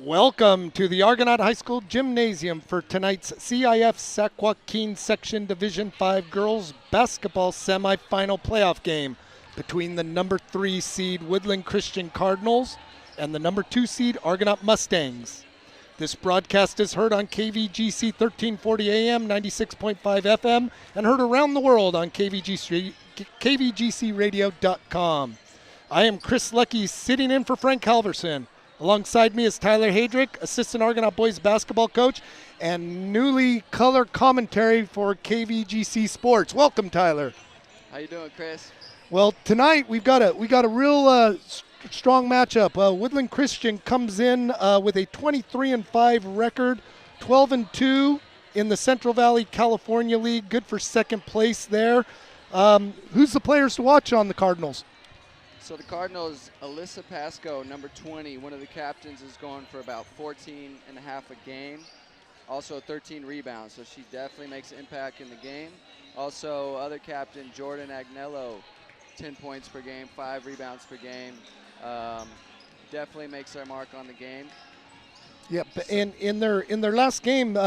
Welcome to the Argonaut High School Gymnasium for tonight's CIF Sac Joaquin Section Division 5 Girls Basketball Semifinal Playoff game between the number 3 seed Woodland Christian Cardinals and the number 2 seed Argonaut Mustangs. This broadcast is heard on KVGC 1340 AM, 96.5 FM, and heard around the world on KVGCradio.com. I am Chris Lucky, sitting in for Frank Halverson. Alongside me is Tyler Hadrick, assistant Argonaut boys basketball coach, and newly color commentary for KVGC Sports. Welcome, Tyler. How you doing, Chris? Well, tonight we've got a real strong matchup. Woodland Christian comes in with a 23-5 record, 12-2 in the Central Valley California League. Good for second place there. Who's the players to watch on the Cardinals? So the Cardinals, Alyssa Pasco, number 20, one of the captains, is going for about 14 and a half a game. Also 13 rebounds, so she definitely makes an impact in the game. Also, other captain, Jordan Agnello, 10 points per game, 5 rebounds per game. Definitely makes their mark on the game. Yep, and in their last game,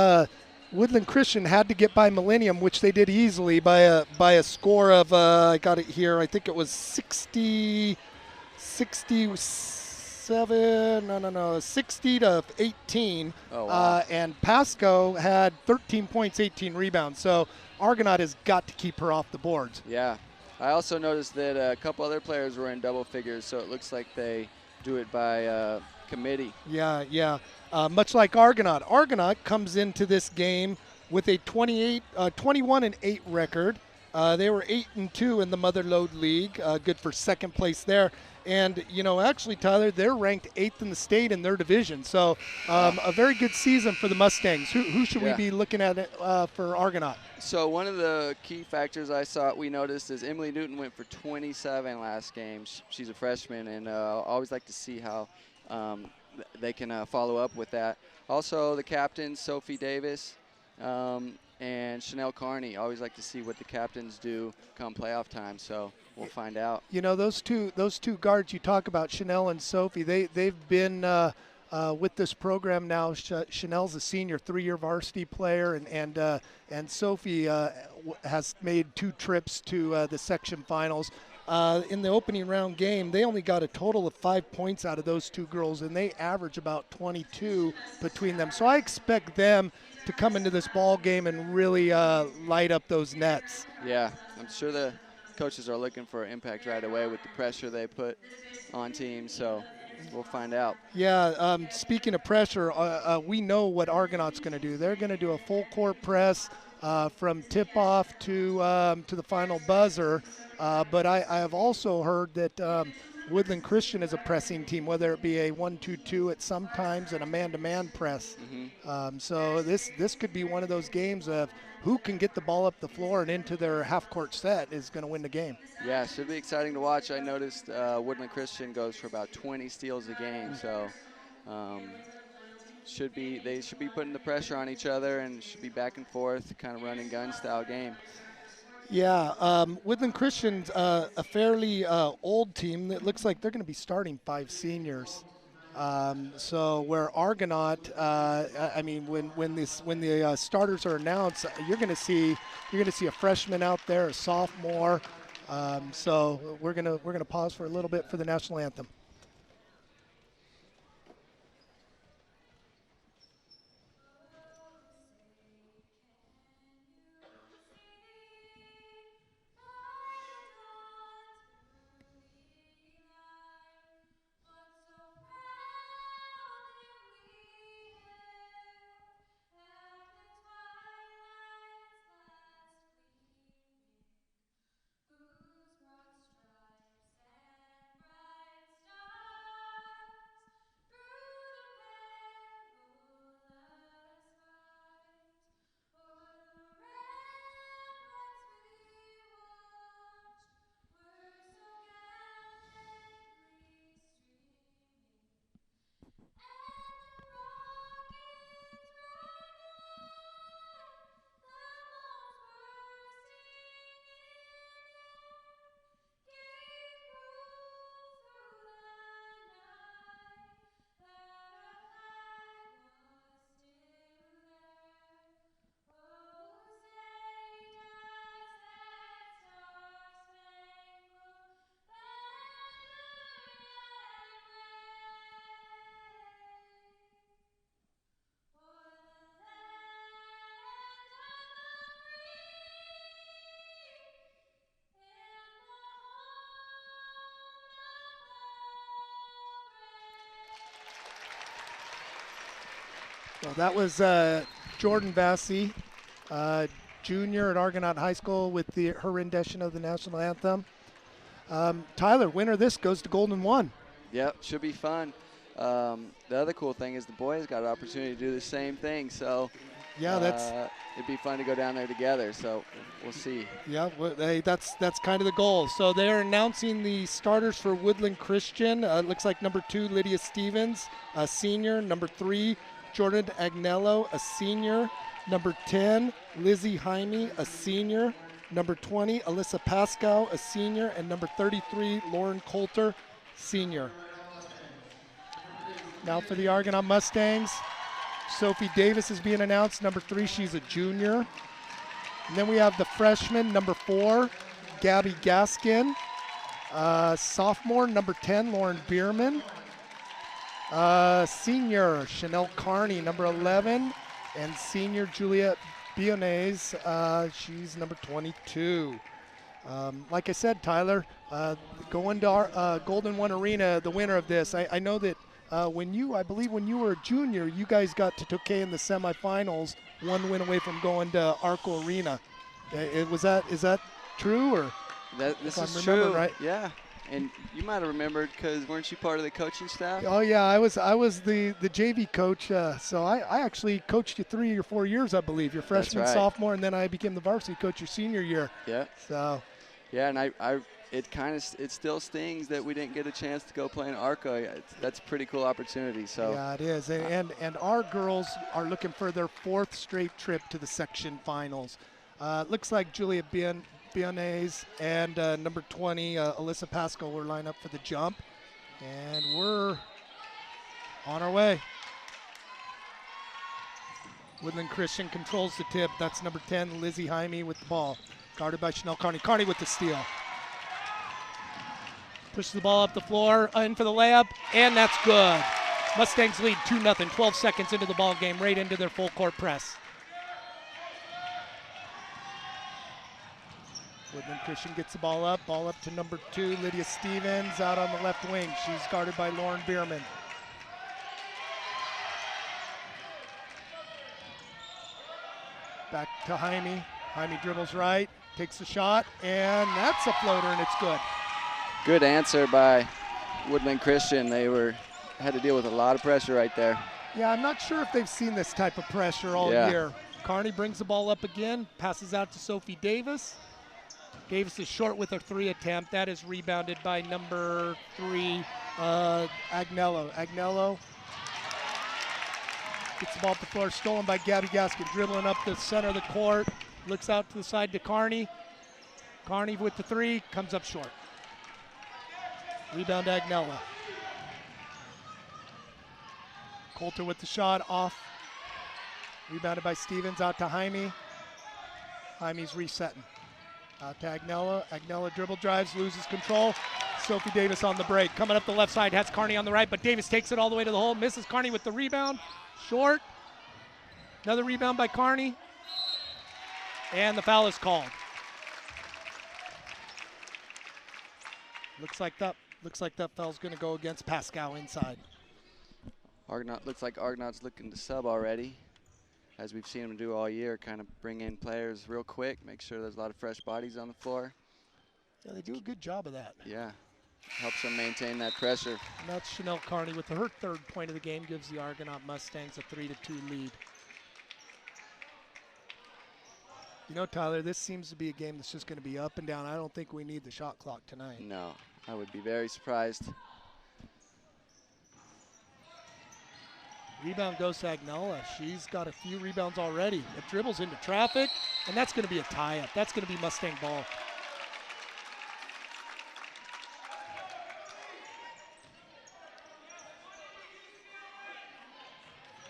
Woodland Christian had to get by Millennium, which they did easily by a score of I got it here. I think it was 60 to 18. Oh, wow. And Pasco had 13 points, 18 rebounds. So Argonaut has got to keep her off the boards. Yeah. I also noticed that a couple other players were in double figures, so it looks like they do it by committee. Yeah. Much like Argonaut. Argonaut comes into this game with a 21-8 record. They were 8-2 in the Mother Lode League, good for second place there. And, actually, Tyler, they're ranked 8th in the state in their division. So a very good season for the Mustangs. Who should we be looking at for Argonaut? So one of the key factors we noticed is Emily Newton went for 27 last game. She's a freshman, and I always like to see how they can follow up with that. Also, the captains, Sophie Davis and Chanel Carney. I always like to see what the captains do come playoff time, so we'll find out. Those two guards you talk about, Chanel and Sophie, they've been with this program now. Chanel's a senior, 3-year varsity player, and Sophie has made 2 trips to the section finals. In the opening round game, they only got a total of 5 points out of those 2 girls, and they average about 22 between them. So I expect them to come into this ball game and really light up those nets. Yeah, I'm sure the coaches are looking for impact right away with the pressure they put on teams, so we'll find out. Yeah, speaking of pressure, we know what Argonaut's going to do. They're going to do a full court press from tip-off to the final buzzer. But I have also heard that Woodland Christian is a pressing team, whether it be a 1-2-2 at some times and a man-to-man press. Mm-hmm. So this could be one of those games of who can get the ball up the floor and into their half-court set is going to win the game. Yeah, should be exciting to watch. I noticed Woodland Christian goes for about 20 steals a game, so they should be putting the pressure on each other and should be back and forth, kind of running gun style game. Yeah, Woodland Christian's a fairly old team. It looks like they're going to be starting 5 seniors. So where Argonaut, when the starters are announced, you're going to see a freshman out there, a sophomore. So we're gonna pause for a little bit for the national anthem. Well, that was Jordan Vassy, junior at Argonaut High School with her rendition of the national anthem. Tyler, winner of this goes to Golden 1. Yep, should be fun. The other cool thing is the boys got an opportunity to do the same thing, so yeah, it'd be fun to go down there together, so we'll see. Yeah, well, hey, that's kind of the goal. So they're announcing the starters for Woodland Christian. Looks like number 2, Lydia Stevens, a senior. Number 3, Jordan Agnello, a senior. Number 10, Lizzie Jaime, a senior. Number 20, Alyssa Pascal, a senior. And number 33, Lauren Coulter, senior. Now for the Argonaut Mustangs, Sophie Davis is being announced. Number 3, she's a junior. And then we have the freshman, number 4, Gabby Gaskin. Sophomore, number 10, Lauren Bierman. Senior, Chanel Carney, number 11. And senior, Juliet Bionese, she's number 22. Like I said, Tyler, going to our Golden 1 Arena, the winner of this, I know that I believe when you were a junior, you guys got to Tokay in the semifinals, 1 win away from going to Arco Arena. Is that true, or? This is true, right? Yeah. And you might have remembered because weren't you part of the coaching staff? Oh yeah, I was the JV coach. So I actually coached you 3 or 4 years, I believe. Your freshman, sophomore, and then I became the varsity coach your senior year. Yeah. So. Yeah, and it still stings that we didn't get a chance to go play in Arco. That's a pretty cool opportunity. So. Yeah, it is. And our girls are looking for their 4th straight trip to the section finals. Looks like Julia Bionese and number 20, Alyssa Pascal, will line up for the jump. And we're on our way. Woodland Christian controls the tip. That's number 10, Lizzie Jaime with the ball. Guarded by Chanel Carney. Carney with the steal. Pushes the ball up the floor, in for the layup, and that's good. Mustangs lead 2-0, 12 seconds into the ball game, right into their full court press. Woodland Christian gets the ball up to number 2, Lydia Stevens, out on the left wing. She's guarded by Lauren Bierman. Back to Jaime. Jaime dribbles right, takes the shot, and that's a floater, and it's good. Good answer by Woodland Christian. They had to deal with a lot of pressure right there. Yeah, I'm not sure if they've seen this type of pressure all year. Carney brings the ball up again, passes out to Sophie Davis. Davis is short with her 3 attempt. That is rebounded by number 3, Agnello. Agnello gets the ball up the floor, stolen by Gabby Gaskin, dribbling up the center of the court, looks out to the side to Carney. Carney with the 3, comes up short. Rebound Agnello. Coulter with the shot, off. Rebounded by Stevens, out to Jaime. Jaime's resetting. Out to Agnello. Agnello dribble drives, loses control. Sophie Davis on the break. Coming up the left side, has Carney on the right, but Davis takes it all the way to the hole. Misses Carney with the rebound. Short. Another rebound by Carney. And the foul is called. Looks like that foul's going to go against Pascal inside. Looks like Argonaut's looking to sub already, as we've seen them do all year, kind of bring in players real quick, make sure there's a lot of fresh bodies on the floor. Yeah, they do a good job of that. Yeah, helps them maintain that pressure. And that's Chanel Carney with her 3rd point of the game, gives the Argonaut Mustangs a 3-2 lead. You know, Tyler, this seems to be a game that's just going to be up and down. I don't think we need the shot clock tonight. No, I would be very surprised. Rebound goes to Agnello. She's got a few rebounds already. It dribbles into traffic, and that's going to be a tie-up. That's going to be Mustang ball.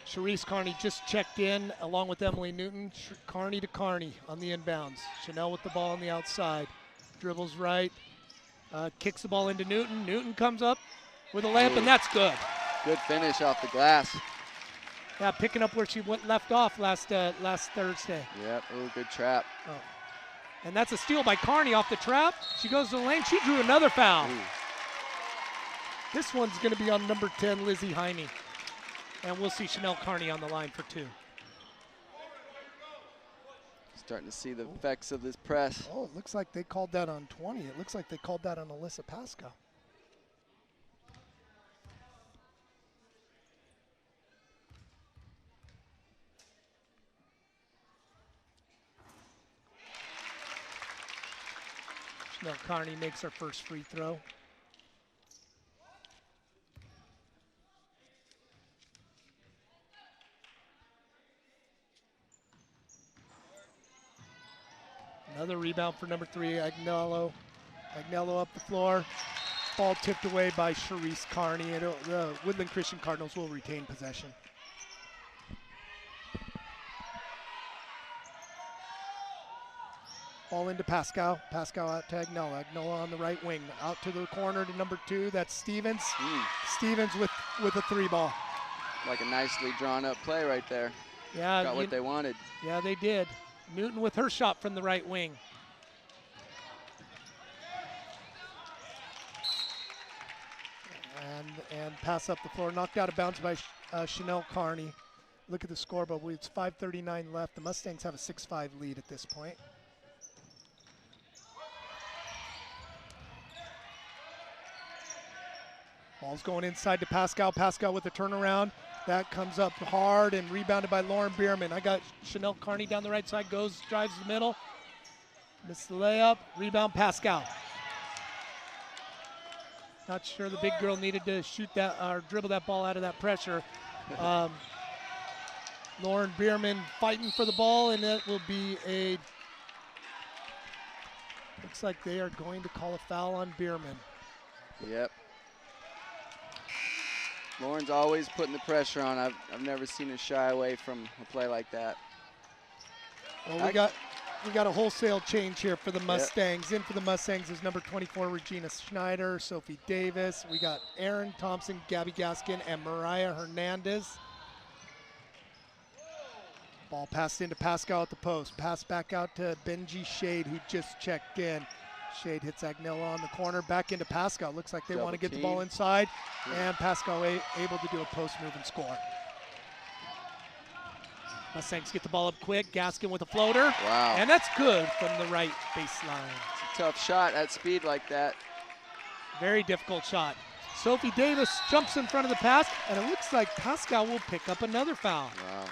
Charisse Carney just checked in along with Emily Newton. Carney to Carney on the inbounds. Chanel with the ball on the outside. Dribbles right. Kicks the ball into Newton. Newton comes up with a layup, and that's good. Good finish off the glass. Yeah, picking up where she left off last Thursday. Yep, ooh, good trap. Oh. And that's a steal by Carney off the trap. She goes to the lane. She drew another foul. Ooh. This one's going to be on number 10, Lizzie Jaime. And we'll see Chanel Carney on the line for 2. Starting to see the effects of this press. Oh, it looks like they called that on 20. It looks like they called that on Alyssa Pascal. Chanel Carney makes her first free throw. Another rebound for number 3, Agnello. Agnello up the floor. Ball tipped away by Charisse Carney. The Woodland Christian Cardinals will retain possession. Ball into Pascal. Pascal out to Agnello. Agnello on the right wing. Out to the corner to number 2. That's Stevens. Stevens with a 3 ball. Like a nicely drawn up play right there. Yeah, got what they wanted. Yeah, they did. Newton with her shot from the right wing. And pass up the floor. Knocked out of bounds by Chanel Carney. Look at the scoreboard. It's 5:39 left. The Mustangs have a 6-5 lead at this point. Ball's going inside to Pascal. Pascal with the turnaround. That comes up hard and rebounded by Lauren Bierman. I got Chanel Carney down the right side, drives the middle. Missed the layup. Rebound Pascal. Not sure the big girl needed to shoot that or dribble that ball out of that pressure. Lauren Bierman fighting for the ball, and it will be looks like they are going to call a foul on Bierman. Yep. Lauren's always putting the pressure on. I've never seen her shy away from a play like that. Well, we got a wholesale change here for the Mustangs. In for the Mustangs is number 24, Regina Schneider, Sophie Davis. We got Erin Thompson, Gabby Gaskin, and Mariah Hernandez. Ball passed into Pascal at the post. Pass back out to Benji Shade, who just checked in. Shade hits Agnello on the corner. Back into Pascal. Looks like they want to get the ball inside. And Pascal able to do a post move and score. Mustangs get the ball up quick. Gaskin with a floater. Wow. And that's good from the right baseline. It's a tough shot at speed like that. Very difficult shot. Sophie Davis jumps in front of the pass, and it looks like Pascal will pick up another foul. Wow.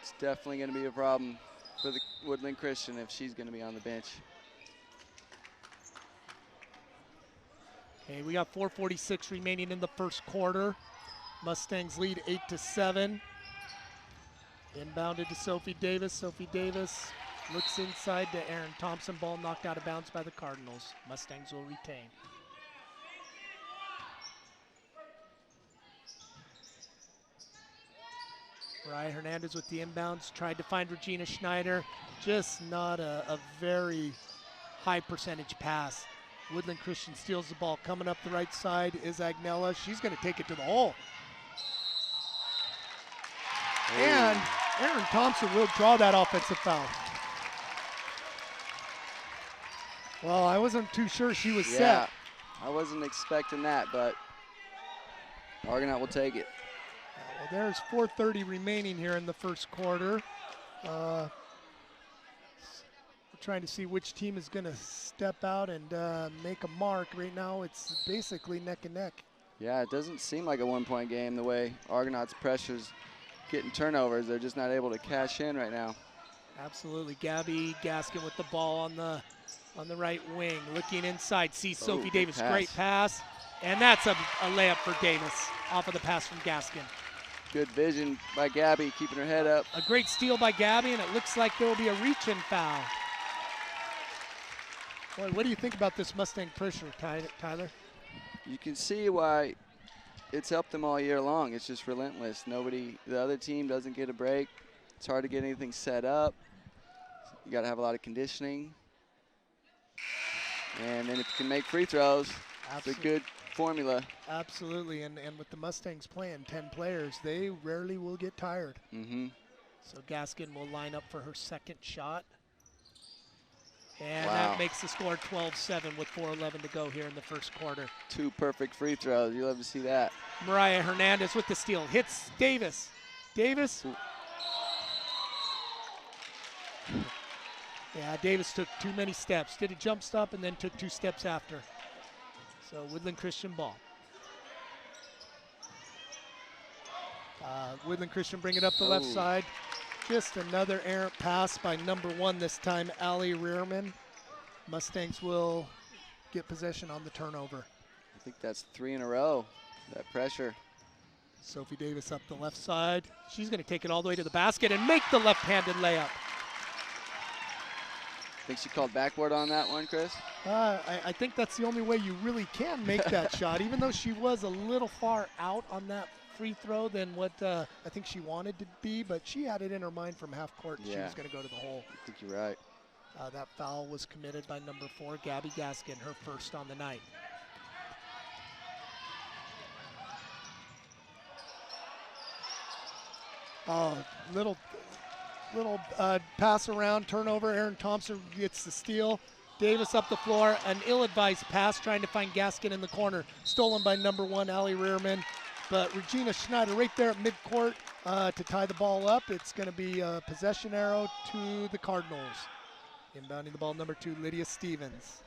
It's definitely going to be a problem for the Woodland Christian if she's going to be on the bench. Okay, we got 4:46 remaining in the first quarter. Mustangs lead 8-7. Inbounded to Sophie Davis. Sophie Davis looks inside to Erin Thompson. Ball knocked out of bounds by the Cardinals. Mustangs will retain. Mariah Hernandez with the inbounds. Tried to find Regina Schneider. Just not a very high percentage pass. Woodland Christian steals the ball. Coming up the right side is Agnella. She's going to take it to the hole. Ooh. And Erin Thompson will draw that offensive foul. Well, I wasn't too sure she was set. I wasn't expecting that, but Argonaut will take it. Well, there's 4:30 remaining here in the first quarter. We're trying to see which team is going to step out and make a mark. Right now, it's basically neck and neck. Yeah, it doesn't seem like a one-point game the way Argonaut's pressure's getting turnovers. They're just not able to cash in right now. Absolutely. Gabby Gaskin with the ball on the right wing. Looking inside, sees Sophie Davis. Pass. Great pass. And that's a layup for Davis off of the pass from Gaskin. Good vision by Gabby, keeping her head up. A great steal by Gabby, and it looks like there will be a reach-in foul. Boy, what do you think about this Mustang pressure, Tyler? You can see why it's helped them all year long. It's just relentless. The other team doesn't get a break. It's hard to get anything set up. You got to have a lot of conditioning. And then if you can make free throws, it's a good formula. Absolutely, and with the Mustangs playing 10 players, they rarely will get tired. Mm-hmm. So Gaskin will line up for her second shot. And wow. that makes the score 12-7 with 4:11 to go here in the first quarter. 2 perfect free throws. You love to see that. Mariah Hernandez with the steal. Hits Davis. Davis. Yeah, Davis took too many steps. Did a jump stop and then took 2 steps after. So Woodland Christian ball. Woodland Christian bring it up the left side. Just another errant pass by number 1 this time, Allie Rearman. Mustangs will get possession on the turnover. I think that's 3 in a row, that pressure. Sophie Davis up the left side. She's going to take it all the way to the basket and make the left-handed layup. Think she called backboard on that one, Chris? I think that's the only way you really can make that shot, even though she was a little far out on that free throw than what I think she wanted to be, but she had it in her mind from half court. Yeah. She was going to go to the hole. I think you're right. That foul was committed by number 4, Gabby Gaskin, her first on the night. Oh, little pass around, turnover. Aaron Thompson gets the steal. Davis up the floor, an ill-advised pass trying to find Gaskin in the corner. Stolen by number 1, Allie Rearman. But Regina Schneider right there at midcourt to tie the ball up. It's going to be a possession arrow to the Cardinals. Inbounding the ball, number 2, Lydia Stevens.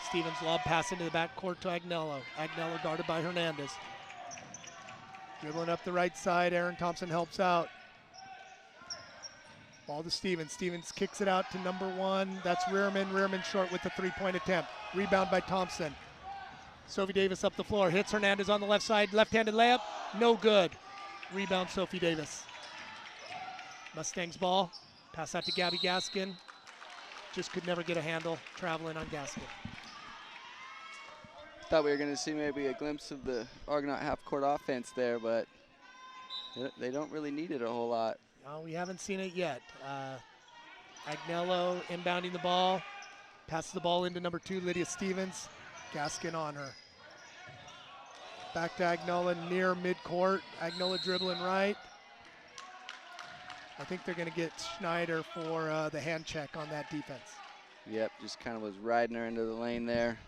Stevens lob pass into the backcourt to Agnello. Agnello guarded by Hernandez. Dribbling up the right side, Aaron Thompson helps out. Ball to Stevens. Stevens kicks it out to number 1. That's Rearman. Rearman short with the 3-point attempt. Rebound by Thompson. Sophie Davis up the floor. Hits Hernandez on the left side. Left-handed layup. No good. Rebound Sophie Davis. Mustangs ball. Pass out to Gabby Gaskin. Just could never get a handle. Traveling on Gaskin. Thought we were going to see maybe a glimpse of the Argonaut half-court offense there, but they don't really need it a whole lot. No, we haven't seen it yet. Agnello inbounding the ball. Passes the ball into number 2, Lydia Stevens. Gaskin on her. Back to Agnello near midcourt. Agnello dribbling right. I think they're going to get Schneider for the hand check on that defense. Yep, just kind of was riding her into the lane there.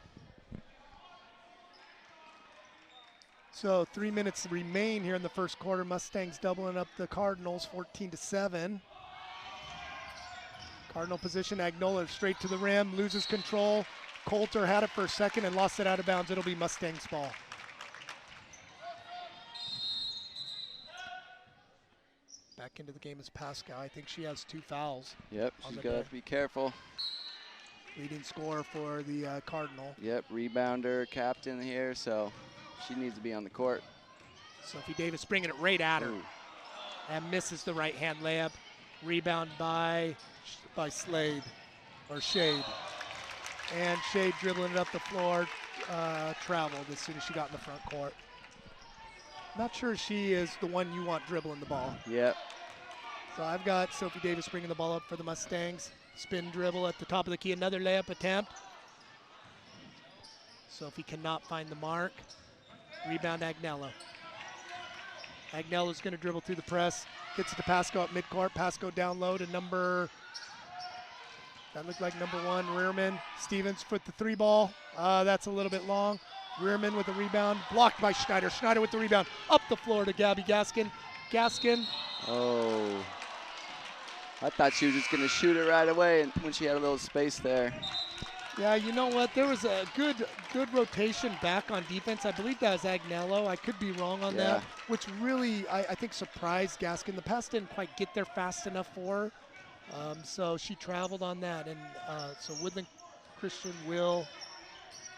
So 3 minutes remain here in the first quarter. Mustangs doubling up the Cardinals 14-7. Cardinal position, Agnello straight to the rim, loses control. Coulter had it for a second and lost it out of bounds. It'll be Mustangs ball. Back into the game is Pascal. I think she has 2 fouls. Yep, she's got to be careful. Leading scorer for the Cardinal. Yep, rebounder, captain here, so she needs to be on the court. Sophie Davis bringing it right at her. Ooh. And misses the right-hand layup. Rebound by Slade, or Shade. And Shade dribbling it up the floor, traveled as soon as she got in the front court. Not sure she is the one you want dribbling the ball. Yep. So I've got Sophie Davis bringing the ball up for the Mustangs. Spin dribble at the top of the key, another layup attempt. Sophie cannot find the mark. Rebound Agnello. Agnello's gonna dribble through the press. Gets it to Pasco at midcourt. Pasco down low to number, that looked like number 1, Rearman. Stevens with the 3 ball. That's a little bit long. Rearman with the rebound. Blocked by Schneider. Schneider with the rebound. Up the floor to Gabby Gaskin. Gaskin. Oh. I thought she was just going to shoot it right away and when she had a little space there. Yeah, you know what? There was a good rotation back on defense. I believe that was Agnello. I could be wrong on that, which really, I think, surprised Gaskin. The pass didn't quite get there fast enough for her. So she traveled on that. And so Woodland Christian will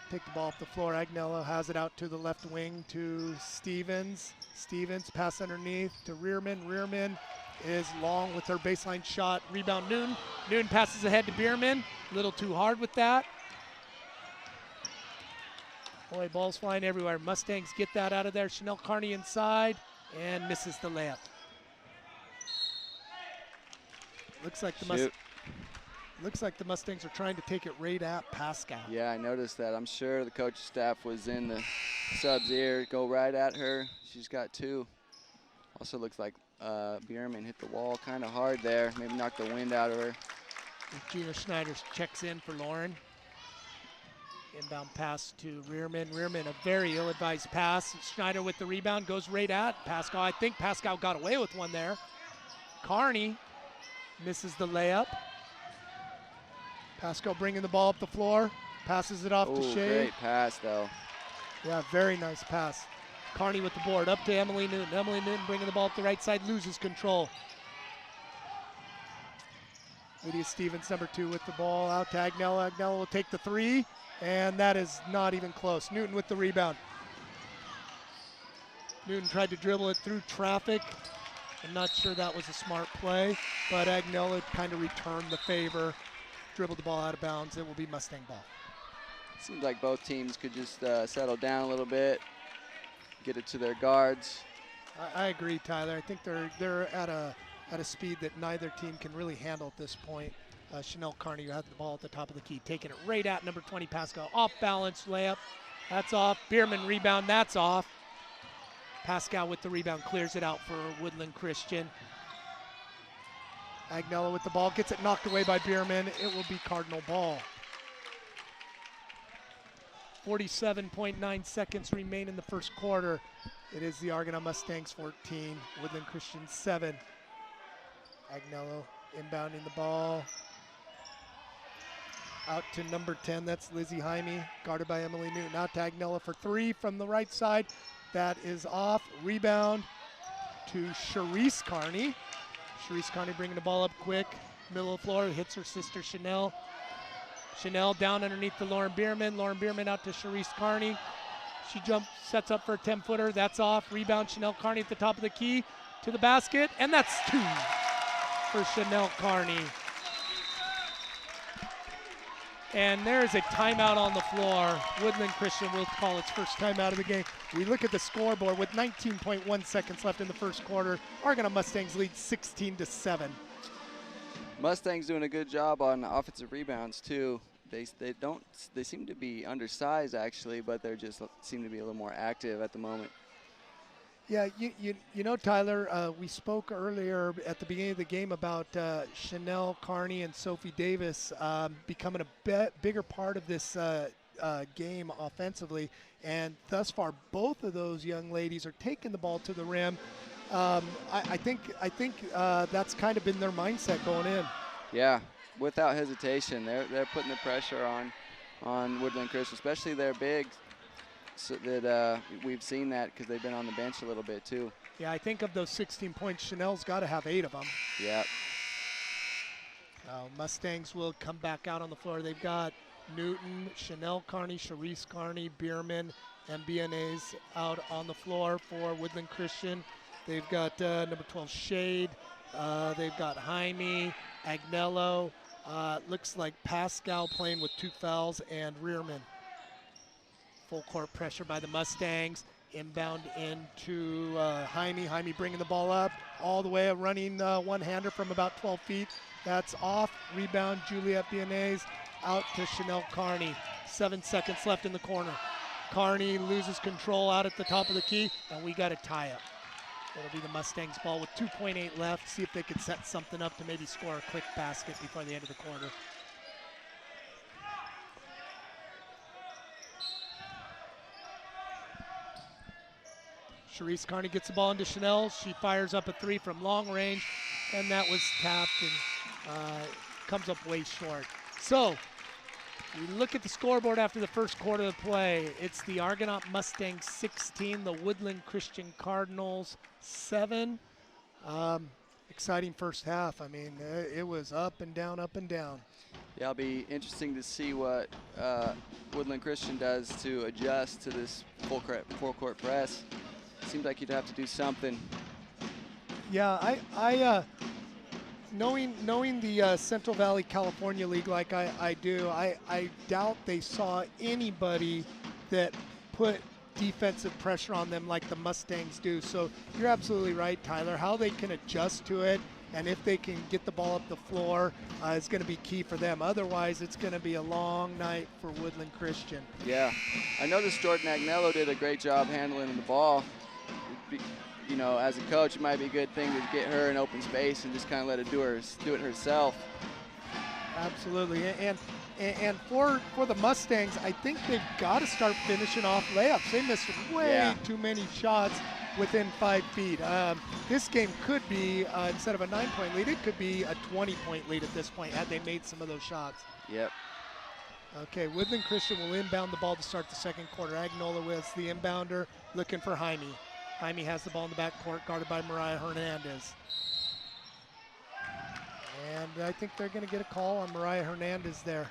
take the ball off the floor. Agnello has it out to the left wing to Stevens. Stevens pass underneath to Rearman. Rearman is long with her baseline shot. Rebound Noon. Noon passes ahead to Bierman. A little too hard with that. Boy, balls flying everywhere. Mustangs get that out of there. Chanel Carney inside and misses the layup. Looks like the Mustangs are trying to take it right at Pascal. Yeah, I noticed that. I'm sure the coaching staff was in the sub's ear. Go right at her. She's got 2. Also looks like Bierman hit the wall kind of hard there. Maybe knocked the wind out of her. Gina Schneider checks in for Lauren. Inbound pass to Rearman. Rearman, a very ill-advised pass. Schneider with the rebound, goes right at Pascal. I think Pascal got away with one there. Carney misses the layup. Pascal bringing the ball up the floor, passes it off to Shea. Great pass, though. Yeah, very nice pass. Carney with the board, up to Emily Newton. Emily Newton bringing the ball up the right side, loses control. Lydia Stevens, number 2, with the ball, out to Agnello. Agnello will take the 3, and that is not even close. Newton with the rebound. Newton tried to dribble it through traffic. I'm not sure that was a smart play, but Agnello kind of returned the favor, dribbled the ball out of bounds. It will be Mustang ball. Seems like both teams could just settle down a little bit, get it to their guards. I agree, Tyler. I think they're at a speed that neither team can really handle at this point. Chanel Carney had the ball at the top of the key, taking it right at number 20, Pascal. Off balance layup, that's off. Bierman rebound, that's off. Pascal with the rebound, clears it out for Woodland Christian. Agnello with the ball, gets it knocked away by Bierman. It will be Cardinal ball. 47.9 seconds remain in the first quarter. It is the Argonaut Mustangs 14, Woodland Christian 7. Agnello inbounding the ball. Out to number 10, that's Lizzie Jaime, guarded by Emily Newton. Out to Agnello for 3 from the right side. That is off. Rebound to Charisse Carney. Charisse Carney bringing the ball up quick. Middle of the floor, hits her sister Chanel. Chanel down underneath to Lauren Bierman. Lauren Bierman out to Charisse Carney. She jumps, sets up for a 10-footer. That's off. Rebound Chanel Carney at the top of the key to the basket. And that's 2 for Chanel Carney. And there's a timeout on the floor. Woodland Christian will call its first timeout of the game. We look at the scoreboard with 19.1 seconds left in the first quarter. Argonaut Mustangs lead 16-7. Mustangs doing a good job on offensive rebounds too. They seem to be undersized actually, but they're just seem to be a little more active at the moment. Yeah, you know, Tyler, we spoke earlier at the beginning of the game about Chanel Carney and Sophie Davis becoming a bigger part of this game offensively, and thus far both of those young ladies are taking the ball to the rim. I think that's kind of been their mindset going in. Yeah, without hesitation, they're putting the pressure on Woodland Christian, especially their bigs. So that we've seen that because they've been on the bench a little bit too. Yeah, I think of those 16 points, Chanel's got to have 8 of them. Yep. Mustangs will come back out on the floor. They've got Newton, Chanel Carney, Charisse Carney, Bierman, and Bianese out on the floor for Woodland Christian. They've got number 12, Shade. They've got Jaime, Agnello. Looks like Pascal playing with 2 fouls, and Rearman. Full court pressure by the Mustangs. Inbound into Jaime. Jaime bringing the ball up all the way, a running one-hander from about 12 feet. That's off. Rebound, Juliette Bianese out to Chanel Carney. 7 seconds left in the corner. Carney loses control out at the top of the key, and we got a tie-up. It'll be the Mustangs ball with 2.8 left. See if they can set something up to maybe score a quick basket before the end of the quarter. Charisse Carney gets the ball into Chanel. She fires up a 3 from long range, and that was tapped and comes up way short. So we look at the scoreboard after the first quarter of play. It's the Argonaut Mustangs 16, the Woodland Christian Cardinals 7. Exciting first half. I mean, it was up and down, up and down. Yeah, it'll be interesting to see what Woodland Christian does to adjust to this full court press. Seems like you'd have to do something. Yeah, I knowing the Central Valley California League like I do, I doubt they saw anybody that put defensive pressure on them like the Mustangs do. So you're absolutely right, Tyler. How they can adjust to it, and if they can get the ball up the floor, is going to be key for them. Otherwise, it's going to be a long night for Woodland Christian. Yeah, I noticed Jordan Agnello did a great job handling the ball. You know, as a coach, it might be a good thing to get her in open space and just kind of let her do it herself. Absolutely, and for the Mustangs, I think they've got to start finishing off layups. They missed way too many shots within 5 feet. This game could be, instead of a 9-point lead, it could be a 20-point lead at this point had they made some of those shots. Yep. Okay, Woodland Christian will inbound the ball to start the second quarter. Agnola was the inbounder, looking for Jaime. Jaime has the ball in the backcourt, guarded by Mariah Hernandez. And I think they're going to get a call on Mariah Hernandez there.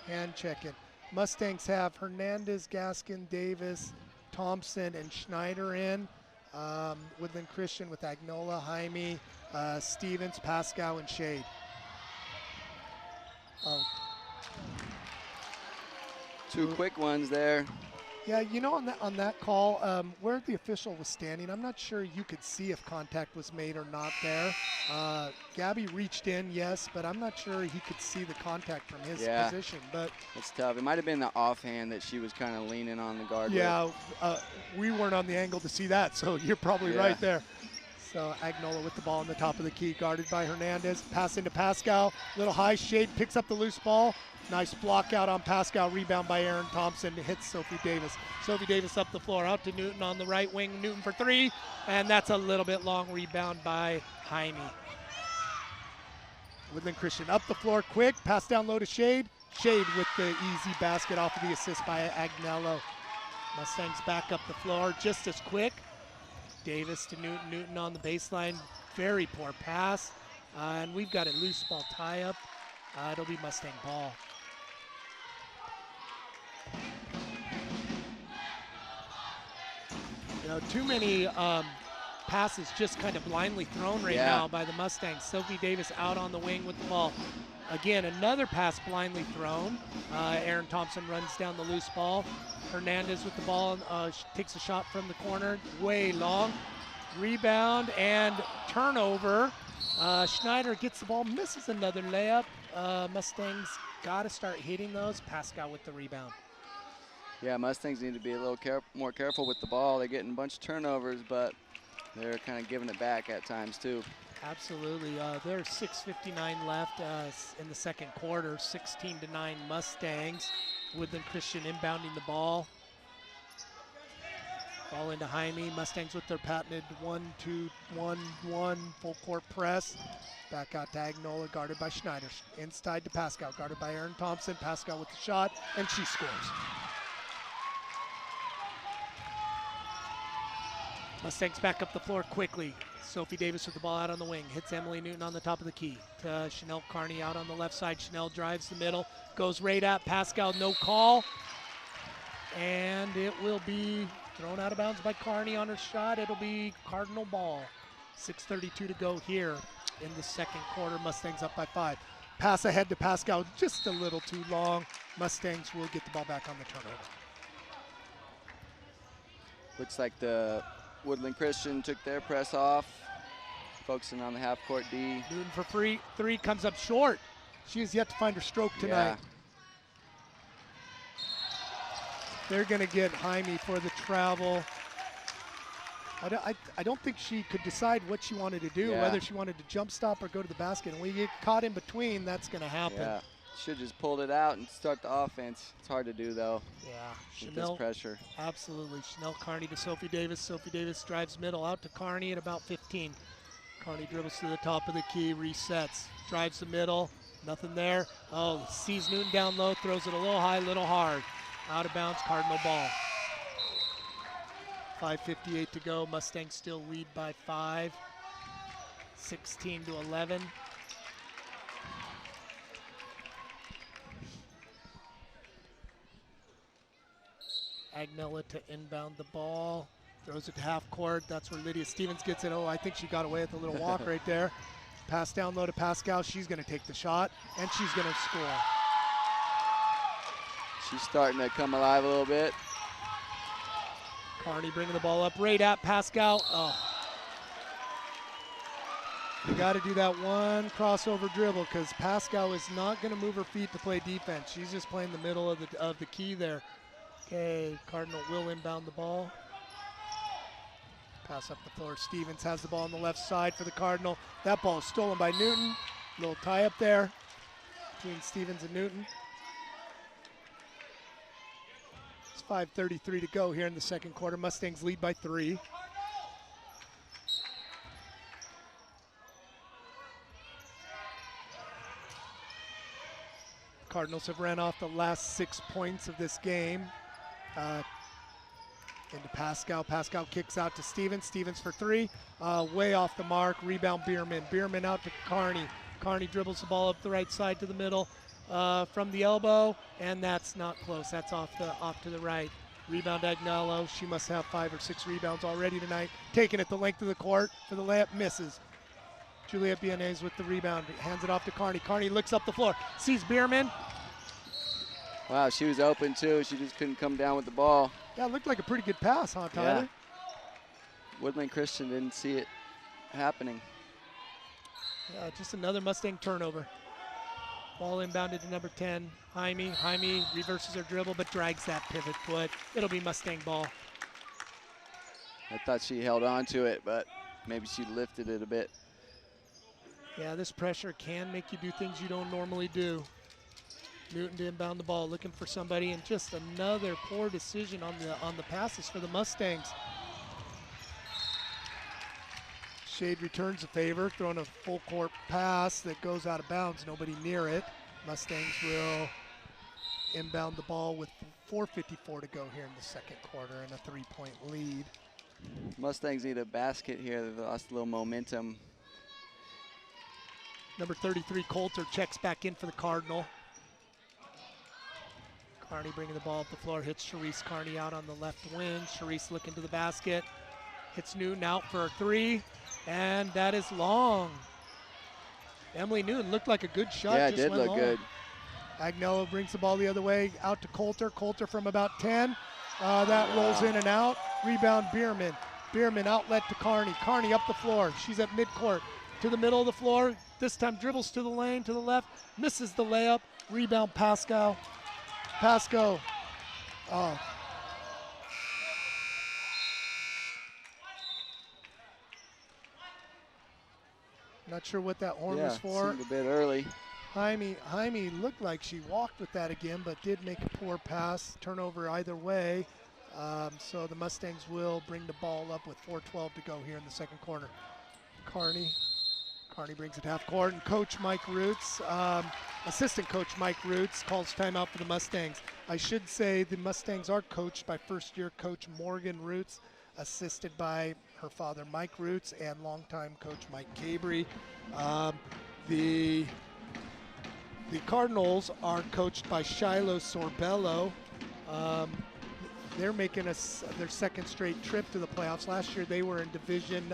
Hand checking. Mustangs have Hernandez, Gaskin, Davis, Thompson, and Schneider in. Woodland Christian with Agnola, Jaime, Stevens, Pascal, and Shade. Two quick ones there. Yeah, you know, on that call, where the official was standing, I'm not sure you could see if contact was made or not there. Gabby reached in, yes, but I'm not sure he could see the contact from his position. But it's tough. It might have been the offhand that she was kind of leaning on the guard. Yeah, we weren't on the angle to see that, so you're probably right there. So Agnola with the ball on the top of the key, guarded by Hernandez. Pass into Pascal, little high, Shade picks up the loose ball. Nice block out on Pascal, rebound by Aaron Thompson, hits Sophie Davis. Sophie Davis up the floor, out to Newton on the right wing. Newton for 3, and that's a little bit long rebound by Jaime. Woodland Christian up the floor quick, pass down low to Shade. Shade with the easy basket off of the assist by Agnello. Mustangs back up the floor just as quick. Davis to Newton, Newton on the baseline, very poor pass. And we've got a loose ball tie up. It'll be Mustang ball. You know, too many passes just kind of blindly thrown right now by the Mustangs. Sophie Davis out on the wing with the ball. Again, another pass blindly thrown. Aaron Thompson runs down the loose ball. Hernandez with the ball, takes a shot from the corner, way long. Rebound and turnover. Schneider gets the ball, misses another layup. Mustangs got to start hitting those. Pascal with the rebound. Yeah, Mustangs need to be a little more careful with the ball. They're getting a bunch of turnovers, but they're kind of giving it back at times too. Absolutely. There's 6:59 left in the second quarter. 16-9 Mustangs. Woodland Christian inbounding the ball. Ball into Jaime. Mustangs with their patented 1-2-1-1 full court press. Back out to Agnola, guarded by Schneider. Inside to Pascal, guarded by Aaron Thompson. Pascal with the shot, and she scores. Mustangs back up the floor quickly. Sophie Davis with the ball out on the wing. Hits Emily Newton on the top of the key. To Chanel Carney out on the left side. Chanel drives the middle. Goes right at Pascal. No call. And it will be thrown out of bounds by Carney on her shot. It'll be Cardinal ball. 6:32 to go here in the second quarter. Mustangs up by 5. Pass ahead to Pascal. Just a little too long. Mustangs will get the ball back on the turnover. Looks like the Woodland Christian took their press off, focusing on the half-court D. Newton for free. 3 comes up short. She has yet to find her stroke tonight. They're going to get Jaime for the travel. I don't think she could decide what she wanted to do, whether she wanted to jump stop or go to the basket. And when you get caught in between, that's going to happen. Yeah, should just pulled it out and start the offense. It's hard to do, though. Yeah, with this pressure. Absolutely. Chanel Carney to Sophie Davis. Sophie Davis drives middle out to Carney at about 15. Carney dribbles to the top of the key, resets, drives the middle, nothing there. Oh, sees Newton down low, throws it a little high, little hard. Out of bounds, Cardinal ball. 5:58 to go. Mustangs still lead by 5. 16-11. Agnella to inbound the ball. Throws it to half court. That's where Lydia Stevens gets it. Oh, I think she got away with a little walk right there. Pass down low to Pascal. She's going to take the shot, and she's going to score. She's starting to come alive a little bit. Carney bringing the ball up right at Pascal. Oh. You got to do that one crossover dribble because Pascal is not going to move her feet to play defense. She's just playing the middle of the key there. Okay, Cardinal will inbound the ball. Pass up the floor. Stevens has the ball on the left side for the Cardinal. That ball is stolen by Newton. Little tie up there. between Stevens and Newton. It's 5:33 to go here in the second quarter. Mustangs lead by 3. Cardinals have ran off the last 6 points of this game. Into Pascal. Pascal kicks out to Stevens. Stevens for 3. Way off the mark. Rebound Bierman. Bierman out to Carney. Carney dribbles the ball up the right side to the middle from the elbow, and that's not close. That's off to the right. Rebound Agnello. She must have 5 or 6 rebounds already tonight. Taking it the length of the court for the layup. Misses. Juliet Bienes with the rebound. Hands it off to Carney. Carney looks up the floor. Sees Bierman. Wow, she was open too. She just couldn't come down with the ball. Yeah, it looked like a pretty good pass, huh, Tyler? Yeah. Woodland Christian didn't see it happening. Yeah, just another Mustang turnover. Ball inbounded to number 10, Jaime. Jaime reverses her dribble but drags that pivot foot. It'll be Mustang ball. I thought she held on to it, but maybe she lifted it a bit. Yeah, this pressure can make you do things you don't normally do. Newton to inbound the ball, looking for somebody, and just another poor decision on the passes for the Mustangs. Shade returns the favor, throwing a full court pass that goes out of bounds, nobody near it. Mustangs will inbound the ball with 4:54 to go here in the second quarter and a 3-point lead. Mustangs need a basket here. They lost a little momentum. Number 33, Coulter, checks back in for the Cardinal. Carney bringing the ball up the floor, hits Charisse Carney out on the left wing. Charisse looking to the basket, hits Newton out for a 3, and that is long. Emily Newton looked like a good shot. Yeah, it just did went look long. good. Agnello brings the ball the other way, out to Coulter. Coulter from about 10. That rolls in and out. Rebound Bierman. Bierman outlet to Carney. Carney up the floor. She's at midcourt. To the middle of the floor. This time dribbles to the lane, to the left. Misses the layup. Rebound Pascal. Pascal. Oh. Not sure what that horn was for. Seemed a bit early. Jaime looked like she walked with that again, but did make a poor pass. Turnover either way. So the Mustangs will bring the ball up with 4:12 to go here in the second quarter. Carney brings it half court, and Coach Mike Roots, assistant coach Mike Roots, calls timeout for the Mustangs. I should say the Mustangs are coached by first-year coach Morgan Roots, assisted by her father Mike Roots and longtime coach Mike Cabry. The Cardinals are coached by Shiloh Sorbello. They're making their second straight trip to the playoffs. Last year they were in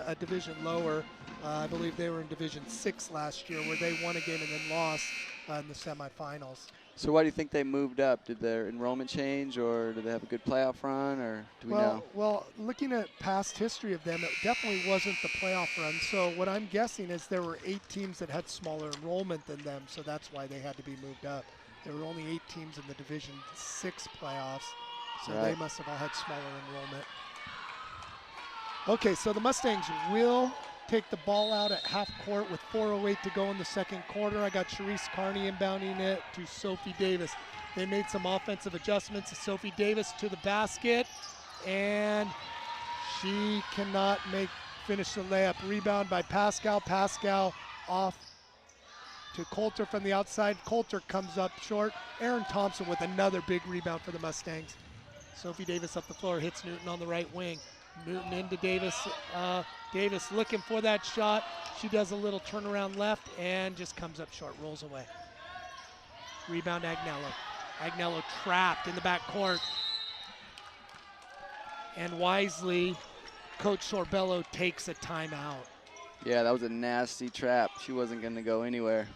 a division lower. I believe they were in Division 6 last year, where they won a game and then lost in the semifinals. So why do you think they moved up? Did their enrollment change, or did they have a good playoff run, or do we know? Well, looking at past history of them, it definitely wasn't the playoff run. So what I'm guessing is there were 8 teams that had smaller enrollment than them, so that's why they had to be moved up. There were only 8 teams in the Division 6 playoffs, so Right. they must have all had smaller enrollment. Okay, so the Mustangs will take the ball out at half court with 4:08 to go in the second quarter. I got Charisse Carney inbounding it to Sophie Davis. They made some offensive adjustments. Sophie Davis to the basket, and she cannot finish the layup. Rebound by Pascal. Pascal off to Coulter from the outside. Coulter comes up short. Aaron Thompson with another big rebound for the Mustangs. Sophie Davis up the floor, hits Newton on the right wing. Newton into Davis. Davis looking for that shot. She does a little turnaround left and just comes up short, rolls away. Rebound Agnello. Agnello trapped in the back court. And wisely, Coach Sorbello takes a timeout. Yeah, that was a nasty trap. She wasn't going to go anywhere.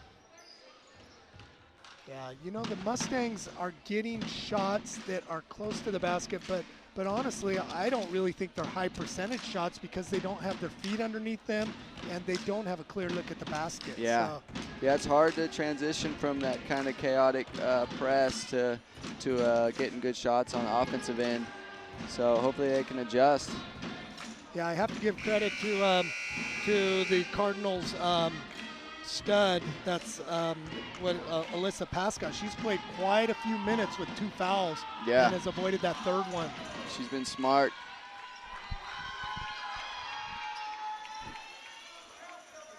Yeah, you know, the Mustangs are getting shots that are close to the basket, but honestly, I don't really think they're high percentage shots because they don't have their feet underneath them and they don't have a clear look at the basket. Yeah, so. Yeah, it's hard to transition from that kind of chaotic press to getting good shots on the offensive end. So hopefully they can adjust. Yeah, I have to give credit to the Cardinals stud, that's Alyssa Pascal. She's played quite a few minutes with 2 fouls and has avoided that 3rd one. She's been smart.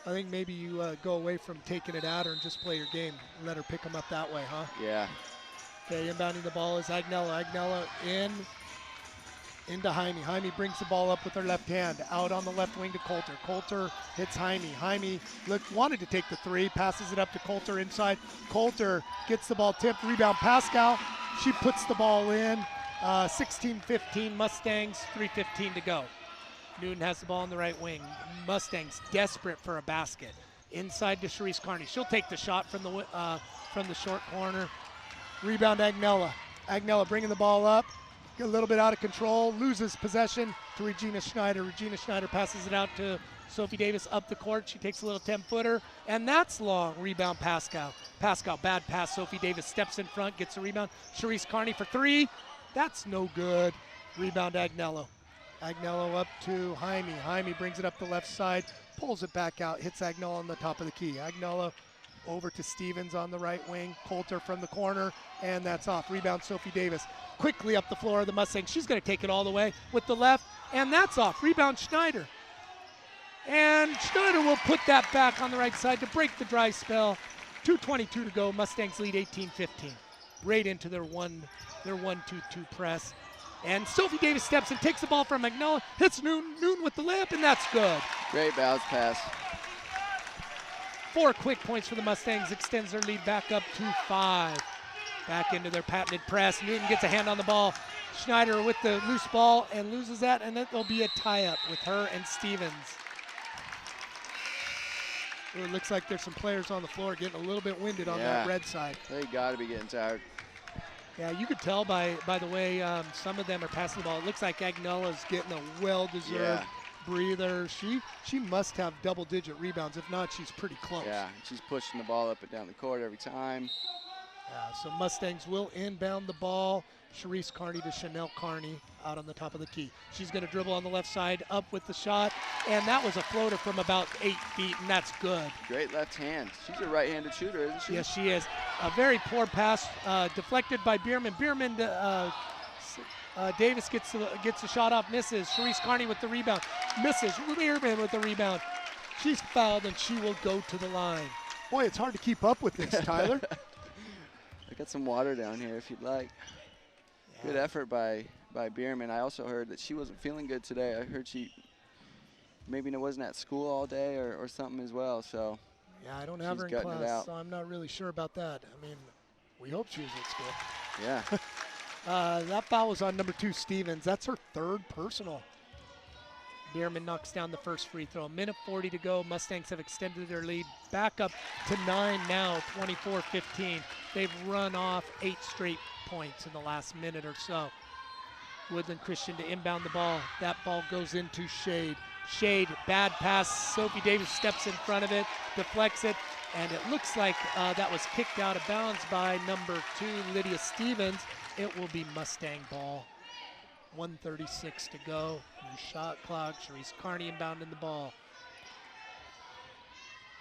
I think maybe you go away from taking it at her and just play your game and let her pick them up that way, huh? Yeah. Okay, inbounding the ball is Agnella. Agnella into Jaime. Jaime brings the ball up with her left hand. Out on the left wing to Coulter. Coulter hits Jaime. Jaime wanted to take the 3, passes it up to Coulter inside. Coulter gets the ball tipped. Rebound Pascal. She puts the ball in. 16-15 Mustangs, 3:15 to go. Newton has the ball on the right wing. Mustangs desperate for a basket. Inside to Charisse Carney. She'll take the shot from the short corner. Rebound Agnella. Agnella bringing the ball up. Get a little bit out of control. Loses possession to Regina Schneider. Regina Schneider passes it out to Sophie Davis up the court. She takes a little 10-footer, and that's long. Rebound Pascal. Pascal, bad pass. Sophie Davis steps in front, gets a rebound. Charisse Carney for 3. That's no good. Rebound Agnello. Agnello up to Jaime. Jaime brings it up the left side, pulls it back out, hits Agnello on the top of the key. Agnello over to Stevens on the right wing. Coulter from the corner, and that's off. Rebound Sophie Davis. Quickly up the floor of the Mustangs. She's going to take it all the way with the left, and that's off. Rebound Schneider. And Schneider will put that back on the right side to break the dry spell. 2:22 to go. Mustangs lead 18-15. Right into their 1-2-2 press. And Sophie Davis steps and takes the ball from Agnella, hits Noon with the layup, and that's good. Great bounce pass. 4 quick points for the Mustangs, extends their lead back up to 5. Back into their patented press. Newton gets a hand on the ball. Schneider with the loose ball and loses that, and it'll be a tie-up with her and Stevens. It looks like there's some players on the floor getting a little bit winded on that red side. They got to be getting tired. Yeah, you could tell by the way some of them are passing the ball. It looks like Agnella's getting a well-deserved breather. She must have double-digit rebounds. If not, she's pretty close. Yeah, she's pushing the ball up and down the court every time. So Mustangs will inbound the ball. Charisse Carney to Chanel Carney out on the top of the key. She's going to dribble on the left side, up with the shot, and that was a floater from about 8 feet, and that's good. Great left hand. She's a right-handed shooter, isn't she? Yes, she is. A very poor pass, deflected by Bierman. Bierman, Davis gets the shot off, misses. Charisse Carney with the rebound, misses. Bierman with the rebound. She's fouled, and she will go to the line. Boy, it's hard to keep up with this, Tyler. I got some water down here if you'd like. Good effort by Bierman. I also heard that she wasn't feeling good today. I heard she maybe wasn't at school all day or something as well. So yeah, I don't have her in class, so I'm not really sure about that. I mean, we hope she was at school. Yeah. That foul was on number 2, Stevens. That's her 3rd personal. Bierman knocks down the first free throw. 1:40 to go. Mustangs have extended their lead back up to 9 now, 24-15. They've run off 8 straight points in the last minute or so. Woodland Christian to inbound the ball. That ball goes into Shade. Shade, bad pass. Sophie Davis steps in front of it, deflects it, and it looks like that was kicked out of bounds by number 2, Lydia Stevens. It will be Mustang ball. 1:36 to go. New shot clock. Charisse Carney inbounding the ball.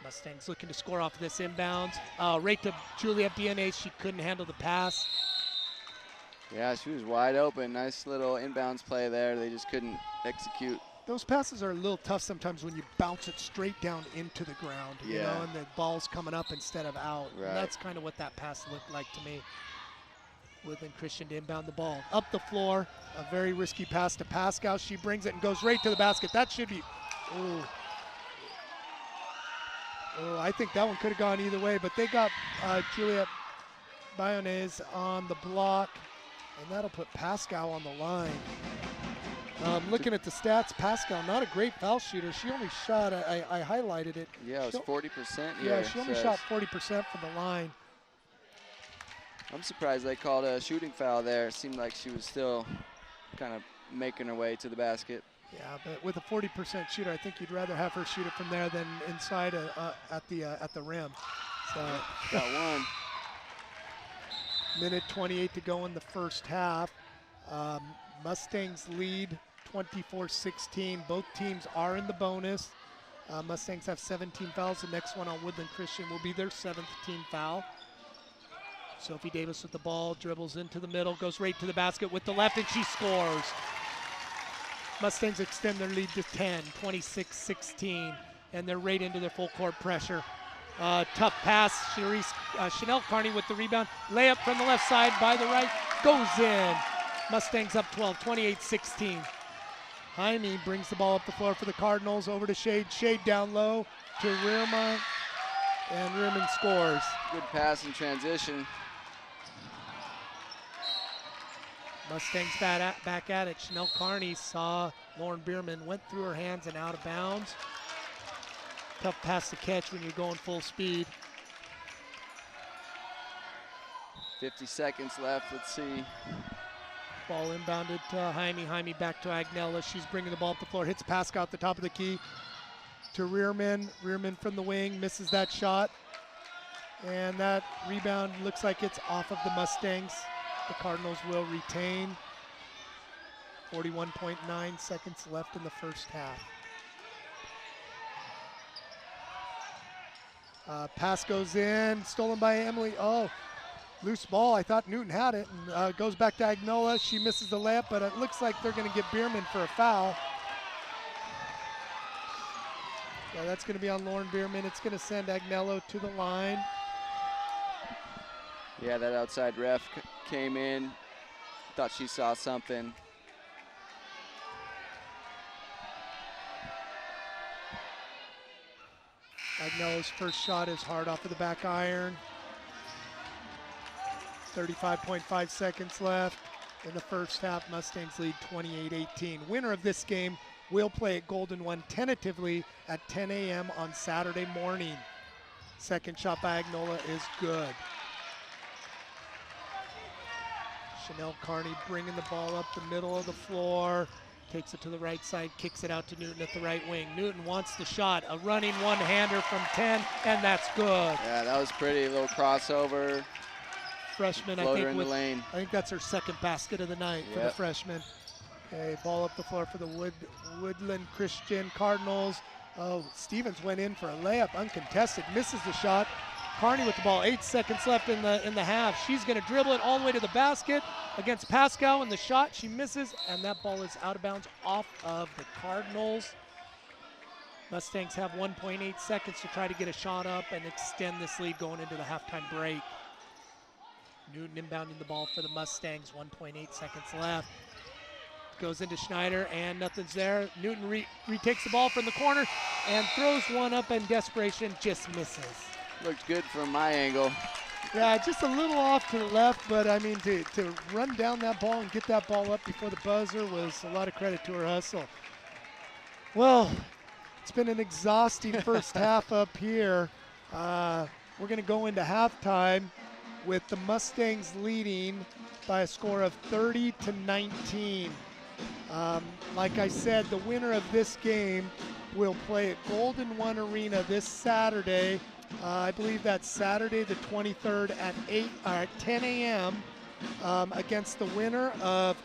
Mustangs looking to score off of this inbounds. Right to Juliette Bienes. She couldn't handle the pass. Yeah, she was wide open. Nice little inbounds play there. They just couldn't execute. Those passes are a little tough sometimes when you bounce it straight down into the ground, you know, and the ball's coming up instead of out. Right. And that's kind of what that pass looked like to me. Woodland Christian to inbound the ball. Up the floor, a very risky pass to Pascal. She brings it and goes right to the basket. That should be, I think that one could have gone either way, but they got Juliette Biones on the block, and that'll put Pascal on the line. Looking at the stats, Pascal, not a great foul shooter. She only shot, I highlighted it. Yeah, it was 40% here. Yeah, she only shot 40% from the line. I'm surprised they called a shooting foul there. It seemed like she was still kind of making her way to the basket. Yeah, but with a 40% shooter, I think you'd rather have her shoot it from there than inside at the rim. So got one. 1:28 to go in the first half. Mustangs lead 24-16. Both teams are in the bonus. Mustangs have 17 fouls. The next one on Woodland Christian will be their 7th team foul. Sophie Davis with the ball, dribbles into the middle, goes right to the basket with the left, and she scores. Mustangs extend their lead to 10, 26-16, and they're right into their full court pressure. Tough pass, Chanel Carney with the rebound. Layup from the left side by the right, goes in. Mustangs up 12, 28-16. Jaime brings the ball up the floor for the Cardinals, over to Shade. Shade down low to Rearmont, and Rearmont scores. Good pass in transition. Mustangs back at it. Chanel Carney saw Lauren Bierman, went through her hands and out of bounds. Tough pass to catch when you're going full speed. 50 seconds left, let's see. Ball inbounded to Jaime. Jaime back to Agnella. She's bringing the ball up the floor. Hits Pascal at the top of the key to Rearman. Rearman from the wing misses that shot. And that rebound looks like it's off of the Mustangs. The Cardinals will retain. 41.9 seconds left in the first half. Pass goes in, stolen by Emily. Oh, loose ball. I thought Newton had it, and goes back to Agnola. She misses the layup, but it looks like they're going to get Bierman for a foul. So that's going to be on Lauren Bierman. It's going to send Agnello to the line. Yeah, that outside ref came in. Thought she saw something. Agnello's first shot is hard off of the back iron. 35.5 seconds left in the first half. Mustangs lead 28-18. Winner of this game will play at Golden One tentatively at 10 a.m. on Saturday morning. Second shot by Agnola is good. Chanel Carney bringing the ball up the middle of the floor. Takes it to the right side, kicks it out to Newton at the right wing. Newton wants the shot, a running one-hander from 10, and that's good. Yeah, that was pretty, a little crossover. Freshman, I think that's her second basket of the night for the freshman. Okay, ball up the floor for the Woodland Christian Cardinals. Oh, Stevens went in for a layup, uncontested, misses the shot. Carney with the ball, 8 seconds left in the half. She's gonna dribble it all the way to the basket against Pascal, and the shot, she misses, and that ball is out of bounds off of the Cardinals. Mustangs have 1.8 seconds to try to get a shot up and extend this lead going into the halftime break. Newton inbounding the ball for the Mustangs, 1.8 seconds left. Goes into Schneider, and nothing's there. Newton retakes the ball from the corner and throws one up in desperation, just misses. Looked good from my angle. Yeah, just a little off to the left, but I mean, to run down that ball and get that ball up before the buzzer was a lot of credit to her hustle. Well, it's been an exhausting first half up here. We're going to go into halftime with the Mustangs leading by a score of 30-19. Like I said, the winner of this game will play at Golden One Arena this Saturday. I believe that's Saturday the 23rd at 10 a.m. Against the winner of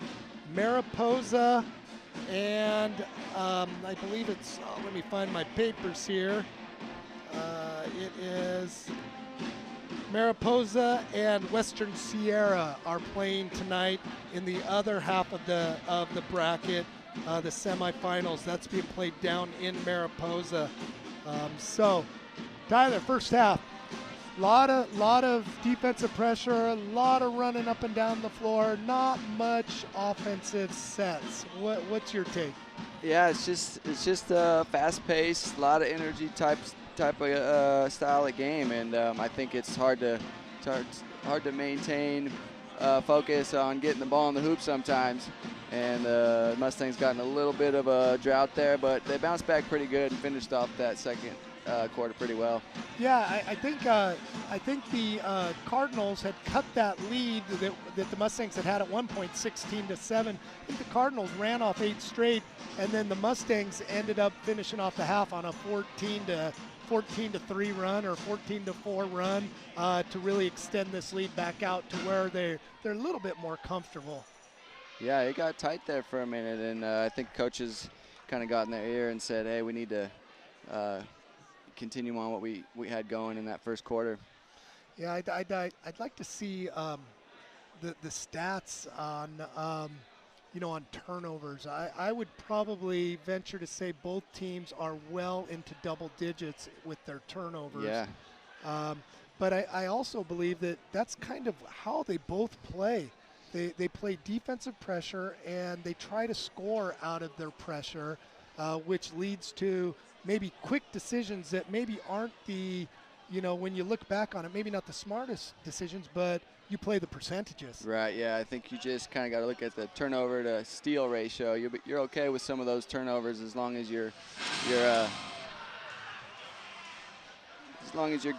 Mariposa and I believe it's, let me find my papers here. It is Mariposa and Western Sierra are playing tonight in the other half of the bracket, the semifinals. That's being played down in Mariposa. So, Tyler, first half, lot of defensive pressure, a lot of running up and down the floor, not much offensive sets. What's your take? Yeah, it's just a fast-paced, a lot of energy type of style of game, and I think it's hard to maintain focus on getting the ball in the hoop sometimes. And Mustangs gotten a little bit of a drought there, but they bounced back pretty good and finished off that second quarter pretty well. Yeah, I think the Cardinals had cut that lead that the Mustangs had at one point, 16-7. I think the Cardinals ran off 8 straight, and then the Mustangs ended up finishing off the half on a 14-3 run or 14-4 run to really extend this lead back out to where they're a little bit more comfortable. Yeah, it got tight there for a minute, and I think coaches kind of got in their ear and said, hey, we need to continue on what we had going in that first quarter. Yeah, I'd like to see the stats on on turnovers. I would probably venture to say both teams are well into double digits with their turnovers. Yeah. But I also believe that that's kind of how they both play. They play defensive pressure, and they try to score out of their pressure, which leads to maybe quick decisions that maybe aren't the, when you look back on it, maybe not the smartest decisions, but you play the percentages. Right, yeah. I think you just kind of got to look at the turnover to steal ratio. You're okay with some of those turnovers as long as you're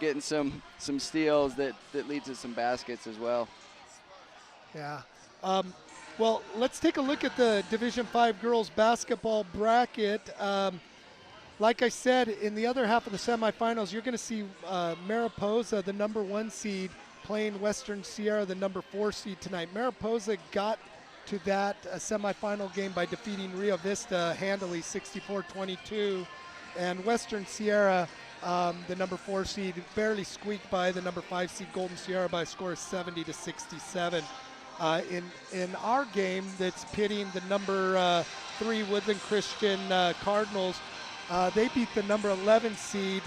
getting some steals that lead to some baskets as well. Yeah. Well, let's take a look at the Division V girls basketball bracket. Like I said, in the other half of the semifinals, you're going to see Mariposa, the number 1 seed, playing Western Sierra, the number 4 seed tonight. Mariposa got to that semifinal game by defeating Rio Vista handily, 64-22. And Western Sierra, the number 4 seed, barely squeaked by the number 5 seed Golden Sierra by a score of 70-67. In our game that's pitting the number 3 Woodland Christian Cardinals, they beat the number 11 seed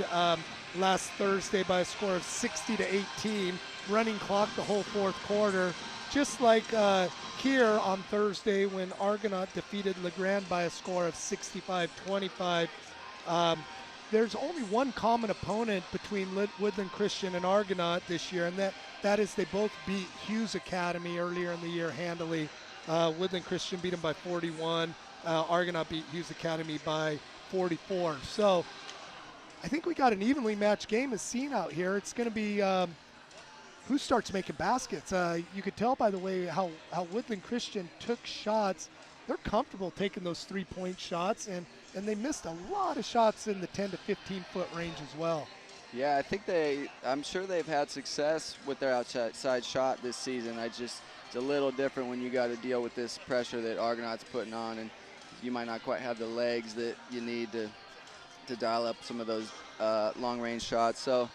last Thursday by a score of 60-18, running clock the whole fourth quarter, just like here on Thursday when Argonaut defeated LeGrand by a score of 65-25. There's only one common opponent between Woodland Christian and Argonaut this year, and that is they both beat Hughes Academy earlier in the year handily. Woodland Christian beat them by 41. Argonaut beat Hughes Academy by 44. So I think we got an evenly matched game as seen out here. It's going to be who starts making baskets. You could tell by the way how Woodland Christian took shots. They're comfortable taking those 3-point shots, and they missed a lot of shots in the 10 to 15 foot range as well. Yeah, I think I'm sure they've had success with their outside shot this season. It's a little different when you got to deal with this pressure that Argonaut's putting on, and you might not quite have the legs that you need to dial up some of those long-range shots. So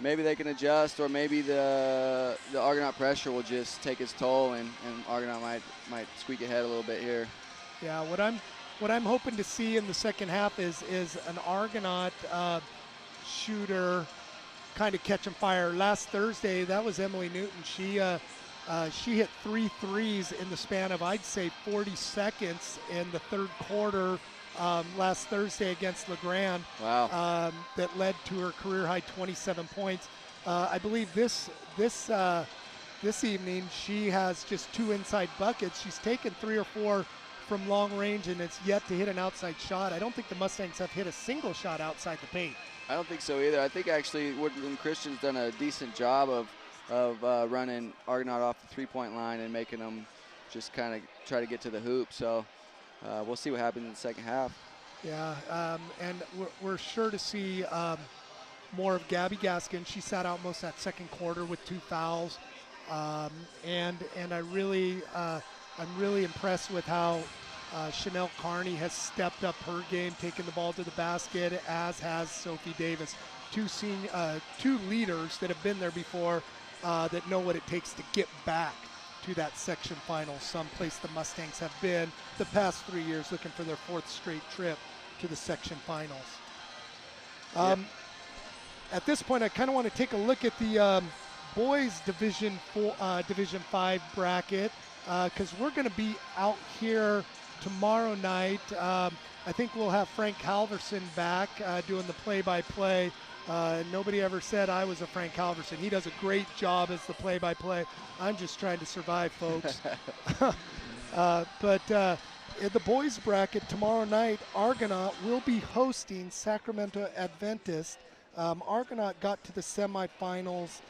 maybe they can adjust, or maybe the Argonaut pressure will just take its toll, and Argonaut might squeak ahead a little bit here. Yeah, what I'm hoping to see in the second half is an Argonaut shooter kind of catching fire. Last Thursday, that was Emily Newton. She hit 3 threes in the span of, I'd say, 40 seconds in the third quarter last Thursday against LeGrand. Wow. That led to her career high 27 points. I believe this evening she has just 2 inside buckets. She's taken 3 or 4 from long range and it's yet to hit an outside shot. I don't think the Mustangs have hit a single shot outside the paint. I don't think so either. I think actually Woodland Christian's done a decent job of running Argonaut off the 3-point line and making them just kind of try to get to the hoop. So we'll see what happens in the second half. Yeah, and we're sure to see more of Gabby Gaskin. She sat out most of that second quarter with 2 fouls. And I'm really impressed with how Chanel Carney has stepped up her game, taking the ball to the basket, as has Sophie Davis. 2 leaders that have been there before that know what it takes to get back to that section final, someplace the Mustangs have been the past 3 years, looking for their 4th straight trip to the section finals. At this point, I kind of want to take a look at the boys Division 5 bracket, because we're going to be out here tomorrow night. I think we'll have Frank Halverson back doing the play-by-play. Nobody ever said I was a Frank Halverson. He does a great job as the play-by-play. I'm just trying to survive, folks. But in the boys bracket tomorrow night, Argonaut will be hosting Sacramento Adventist. Argonaut got to the semifinals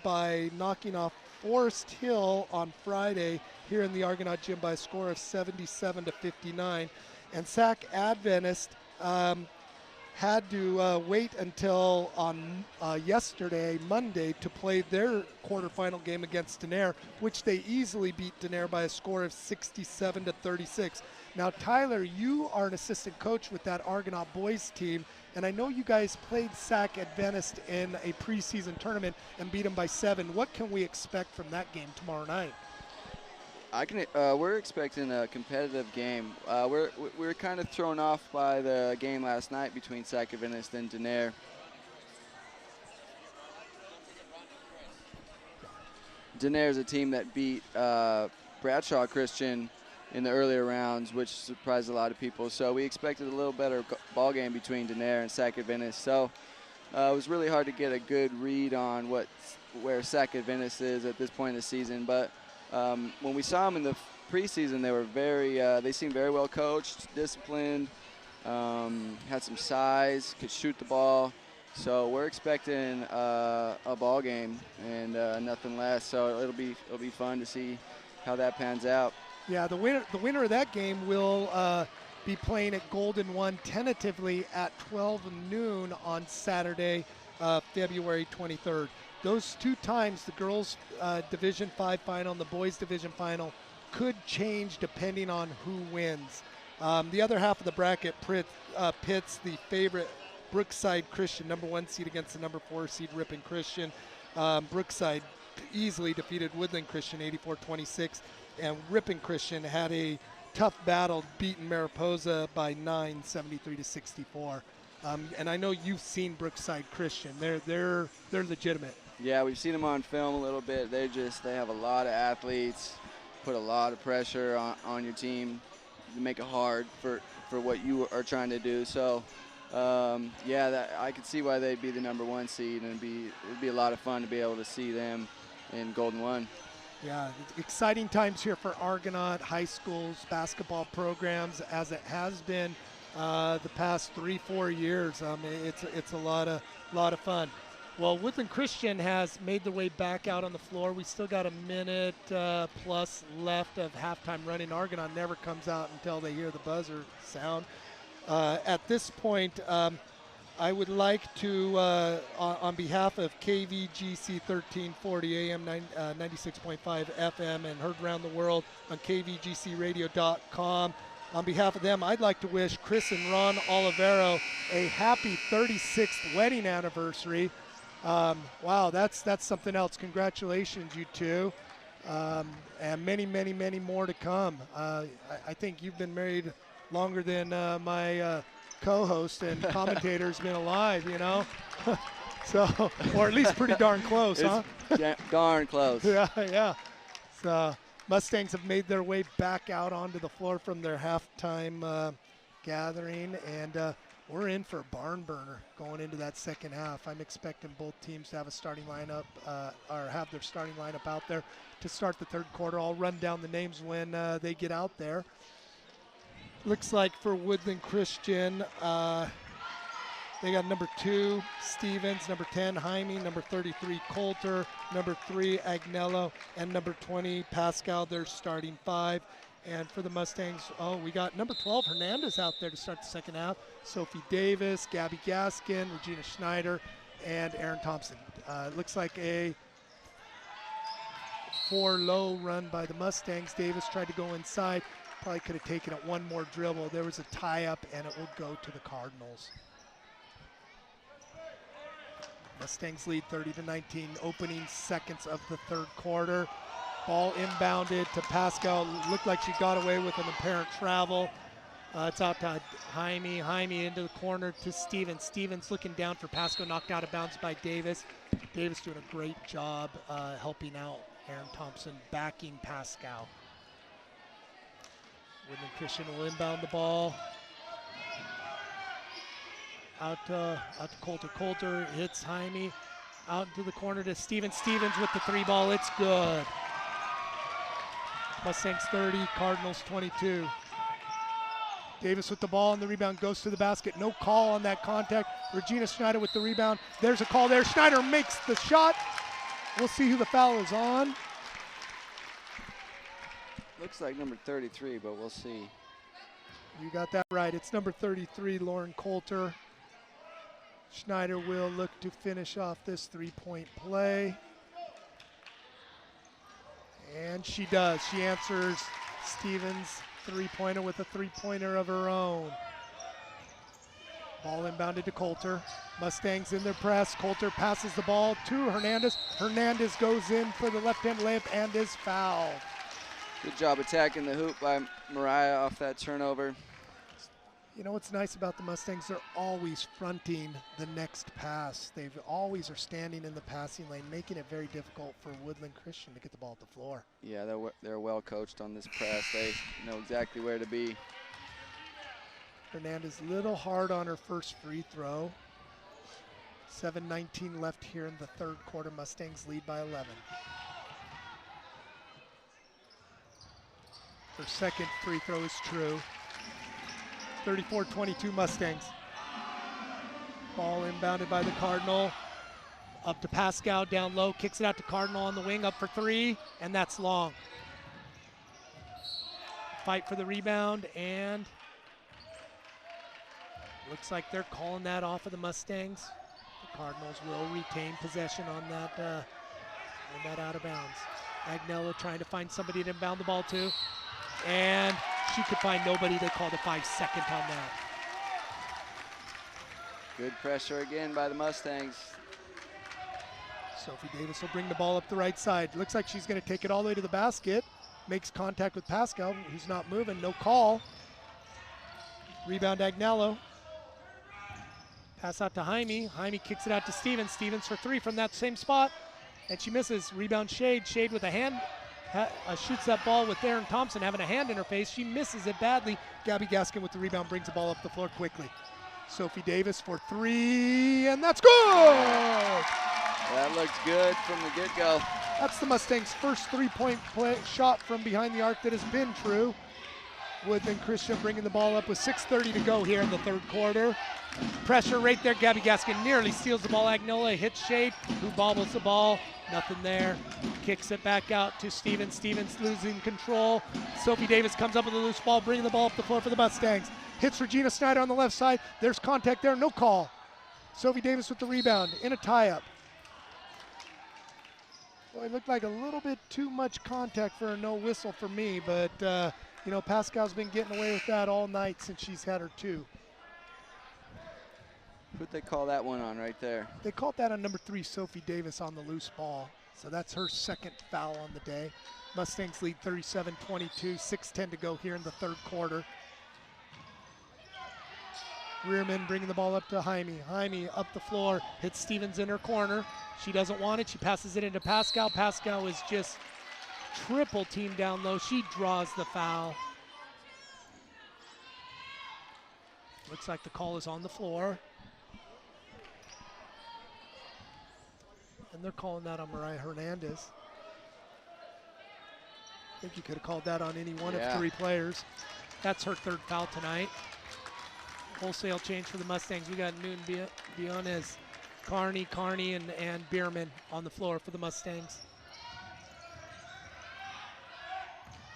by knocking off Forest Hill on Friday here in the Argonaut gym by a score of 77-59. And Sac Adventist had to wait until on yesterday, Monday, to play their quarterfinal game against Denair, which they easily beat Denair by a score of 67-36. Now, Tyler, you are an assistant coach with that Argonaut boys team, and I know you guys played Sac Adventist in a preseason tournament and beat them by 7. What can we expect from that game tomorrow night? We're expecting a competitive game. We're kind of thrown off by the game last night between Sac Adventist and Denair. Denair is a team that beat Bradshaw Christian in the earlier rounds, which surprised a lot of people. So we expected a little better ball game between Denair and Sac Adventist. So it was really hard to get a good read on where Sac Adventist is at this point in the season. But when we saw them in the preseason, they seemed very well coached, disciplined, had some size, could shoot the ball. So we're expecting a ball game and nothing less. So it'll be fun to see how that pans out. Yeah, the winner of that game will be playing at Golden 1 tentatively at 12 noon on Saturday, February 23rd. Those two times, the girls' Division 5 final and the boys' Division final, could change depending on who wins. The other half of the bracket pits the favorite Brookside Christian, number 1 seed, against the number 4 seed Ripon Christian. Brookside easily defeated Woodland Christian 84-26, and Ripon Christian had a tough battle, beating Mariposa by 9, 73-64. And I know you've seen Brookside Christian. They're legitimate. Yeah, we've seen them on film a little bit. They have a lot of athletes, put a lot of pressure on your team to make it hard for what you are trying to do. So, I could see why they'd be the number 1 seed, and it'd be a lot of fun to be able to see them in Golden 1. Yeah, exciting times here for Argonaut High School's basketball programs, as it has been the past 3-4 years. It's a lot of fun. Well, Woodland Christian has made their way back out on the floor. We still got a minute plus left of halftime running. Argonaut never comes out until they hear the buzzer sound. At this point, I would like to, on behalf of KVGC 1340 AM 96.5 FM and heard around the world on kvgcradio.com, on behalf of them, I'd like to wish Chris and Ron Olivero a happy 36th wedding anniversary. Wow, that's something else. Congratulations, you two. And many, many, many more to come. I think you've been married longer than my co-host and commentator's been alive, you know? So, or at least pretty darn close, huh? Darn close. Yeah. So, Mustangs have made their way back out onto the floor from their halftime gathering, and we're in for a barn burner going into that second half. I'm expecting both teams to have a starting lineup, or have their starting lineup out there to start the third quarter. I'll run down the names when they get out there. Looks like for Woodland Christian, they got number 2, Stevens, number 10, Jaime, number 33, Coulter, number 3, Agnello, and number 20, Pascal, their starting 5. And for the Mustangs, we got number 12, Hernandez, out there to start the second half. Sophie Davis, Gabby Gaskin, Regina Schneider, and Aaron Thompson. Looks like a 4-low run by the Mustangs. Davis tried to go inside. Probably could have taken it one more dribble. There was a tie-up, and it will go to the Cardinals. Mustangs lead 30-19, opening seconds of the third quarter. Ball inbounded to Pascal. Looked like she got away with an apparent travel. It's out to Jaime. Jaime into the corner to Stevens. Stevens looking down for Pascal, knocked out of bounds by Davis. Davis doing a great job helping out Aaron Thompson, backing Pascal. Woodland Christian will inbound the ball. Out to Coulter. Coulter hits Jaime. Out into the corner to Stevens. Stevens with the 3 ball. It's good. Mustangs 30, Cardinals 22. Davis with the ball and the rebound, goes to the basket. No call on that contact. Regina Schneider with the rebound. There's a call there. Schneider makes the shot. We'll see who the foul is on. Looks like number 33, but we'll see. You got that right. It's number 33, Lauren Coulter. Schneider will look to finish off this three-point play. And she does. She answers Stevens' three-pointer with a three-pointer of her own. Ball inbounded to Coulter. Mustangs in their press. Coulter passes the ball to Hernandez. Hernandez goes in for the left-hand layup and is fouled. Good job attacking the hoop by Mariah off that turnover. You know what's nice about the Mustangs? They're always fronting the next pass. They always are standing in the passing lane, making it very difficult for Woodland Christian to get the ball at the floor. Yeah, they're well coached on this press. They know exactly where to be. Hernandez a little hard on her first free throw. 7:19 left here in the third quarter. Mustangs lead by 11. Her second free throw is true. 34-22 Mustangs. Ball inbounded by the Cardinal. Up to Pascal, down low, kicks it out to Cardinal on the wing, up for three, and that's long. Fight for the rebound, and looks like they're calling that off of the Mustangs. The Cardinals will retain possession on that out of bounds. Agnello trying to find somebody to inbound the ball to, and she could find nobody. They called a 5-second on that. Good pressure again by the Mustangs. Sophie Davis will bring the ball up the right side. Looks like she's going to take it all the way to the basket. Makes contact with Pascal, who's not moving. No call. Rebound Agnello. Pass out to Jaime. Jaime kicks it out to Stevens. Stevens for three from that same spot. And she misses. Rebound Shade. Shade with a hand. Shoots that ball with Aaron Thompson having a hand in her face. She misses it badly. Gabby Gaskin with the rebound brings the ball up the floor quickly. Sophie Davis for three, and that's good! That looks good from the get-go. That's the Mustangs' first three-point shot from behind the arc that has been true. Woodland Christian bringing the ball up with 6:30 to go here in the third quarter. Pressure right there. Gabby Gaskin nearly steals the ball. Agnola hits Shade, who bobbles the ball. Nothing there. Kicks it back out to Stevens. Stevens losing control. Sophie Davis comes up with a loose ball, bringing the ball up the floor for the Mustangs. Hits Regina Snyder on the left side. There's contact there, no call. Sophie Davis with the rebound in a tie-up. Well, it looked like a little bit too much contact for a no whistle for me, but you know, Pascal's been getting away with that all night since she's had her two. Who'd they call that one on right there? They called that on number 3, Sophie Davis, on the loose ball. So that's her second foul on the day. Mustangs lead 37-22, 6:10 to go here in the third quarter. Rearman bringing the ball up to Jaime. Jaime up the floor, hits Stevens in her corner. She doesn't want it, she passes it into Pascal. Pascal is just triple team down low. She draws the foul. Looks like the call is on the floor. And they're calling that on Mariah Hernandez. I think you could have called that on any one of 3 players. That's her third foul tonight. Wholesale change for the Mustangs. We got Newton, Biones, Carney, and Bierman on the floor for the Mustangs.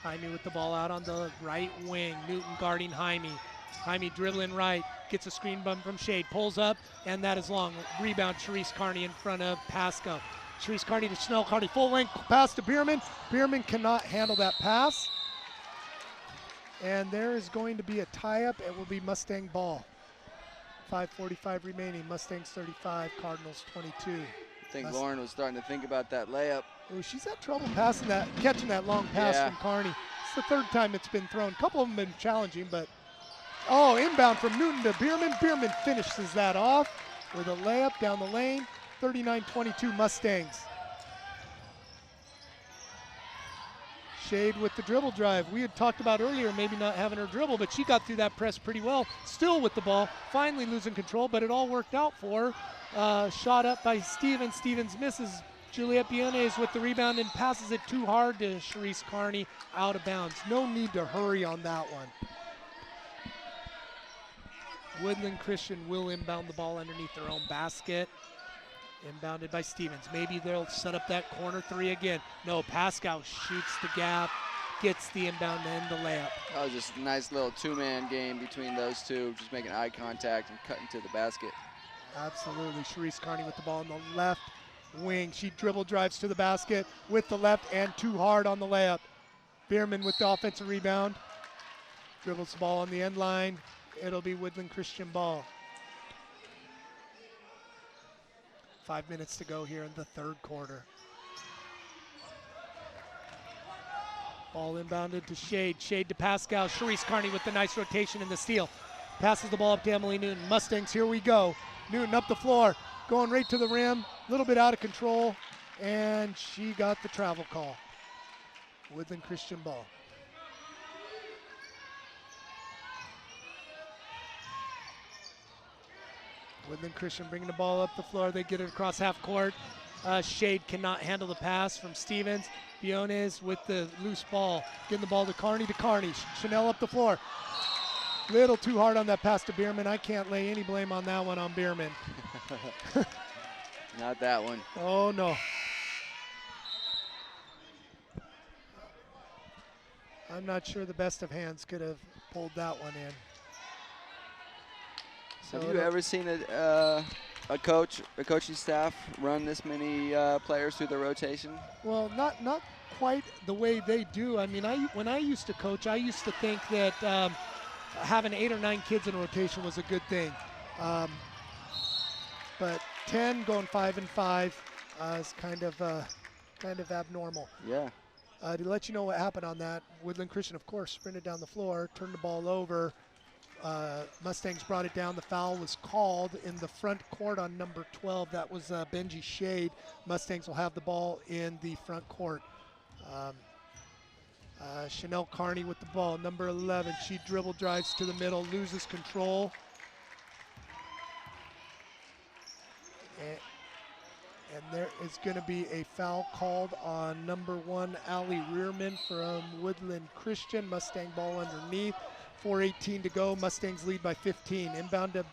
Jaime with the ball out on the right wing. Newton guarding Jaime. Jaime dribbling right, gets a screen bump from Shade, pulls up, and that is long. Rebound, Sharice Carney in front of Pascal. Sharice Carney to Schnell. Carney full length pass to Bierman. Bierman cannot handle that pass. And there is going to be a tie-up. It will be Mustang ball. 5:45 remaining. Mustangs 35, Cardinals 22. I think Lauren was starting to think about that layup. Oh, she's had trouble passing that, catching that long pass from Carney. It's the third time it's been thrown. A couple of them have been challenging, but inbound from Newton to Bierman. Bierman finishes that off with a layup down the lane. 39-22 Mustangs. Shade with the dribble drive. We had talked about earlier maybe not having her dribble, but she got through that press pretty well. Still with the ball, finally losing control, but it all worked out for her. Shot up by Stevens. Stevens misses. Juliette Biones with the rebound and passes it too hard to Sharice Carney, out of bounds. No need to hurry on that one. Woodland Christian will inbound the ball underneath their own basket. Inbounded by Stevens. Maybe they'll set up that corner 3 again. No, Pascal shoots the gap, gets the inbound and the layup. That was just a nice little 2-man game between those two, just making eye contact and cutting to the basket. Absolutely. Sharice Carney with the ball on the left wing. She dribble drives to the basket with the left and too hard on the layup. Bierman with the offensive rebound. Dribbles the ball on the end line. It'll be Woodland Christian ball. 5 minutes to go here in the third quarter. Ball inbounded to Shade. Shade to Pascal. Sharice Carney with the nice rotation and the steal. Passes the ball up to Emily Newton. Mustangs, here we go. Newton up the floor, going right to the rim. A little bit out of control, and she got the travel call. Woodland Christian ball. Woodland Christian bringing the ball up the floor. They get it across half court. Shade cannot handle the pass from Stevens. Biones with the loose ball. Getting the ball to Carney. Chanel up the floor. Little too hard on that pass to Bierman. I can't lay any blame on that one on Bierman. Not that one. Oh, no. I'm not sure the best of hands could have pulled that one in. Have you ever seen a coaching staff run this many players through the rotation? Well, not quite the way they do. I mean, when I used to coach, I used to think that having 8 or 9 kids in rotation was a good thing. But 10 going 5 and 5 is kind of abnormal. Yeah. To let you know what happened on that, Woodland Christian, of course, sprinted down the floor, turned the ball over. Mustangs brought it down. The foul was called in the front court on number 12. That was Benji Shade. Mustangs will have the ball in the front court. Chanel Carney with the ball, number 11. She dribble drives to the middle, loses control. And there is going to be a foul called on number 1, Allie Rearman from Woodland Christian. Mustang ball underneath. 4:18 to go. Mustangs lead by 15. Inbound to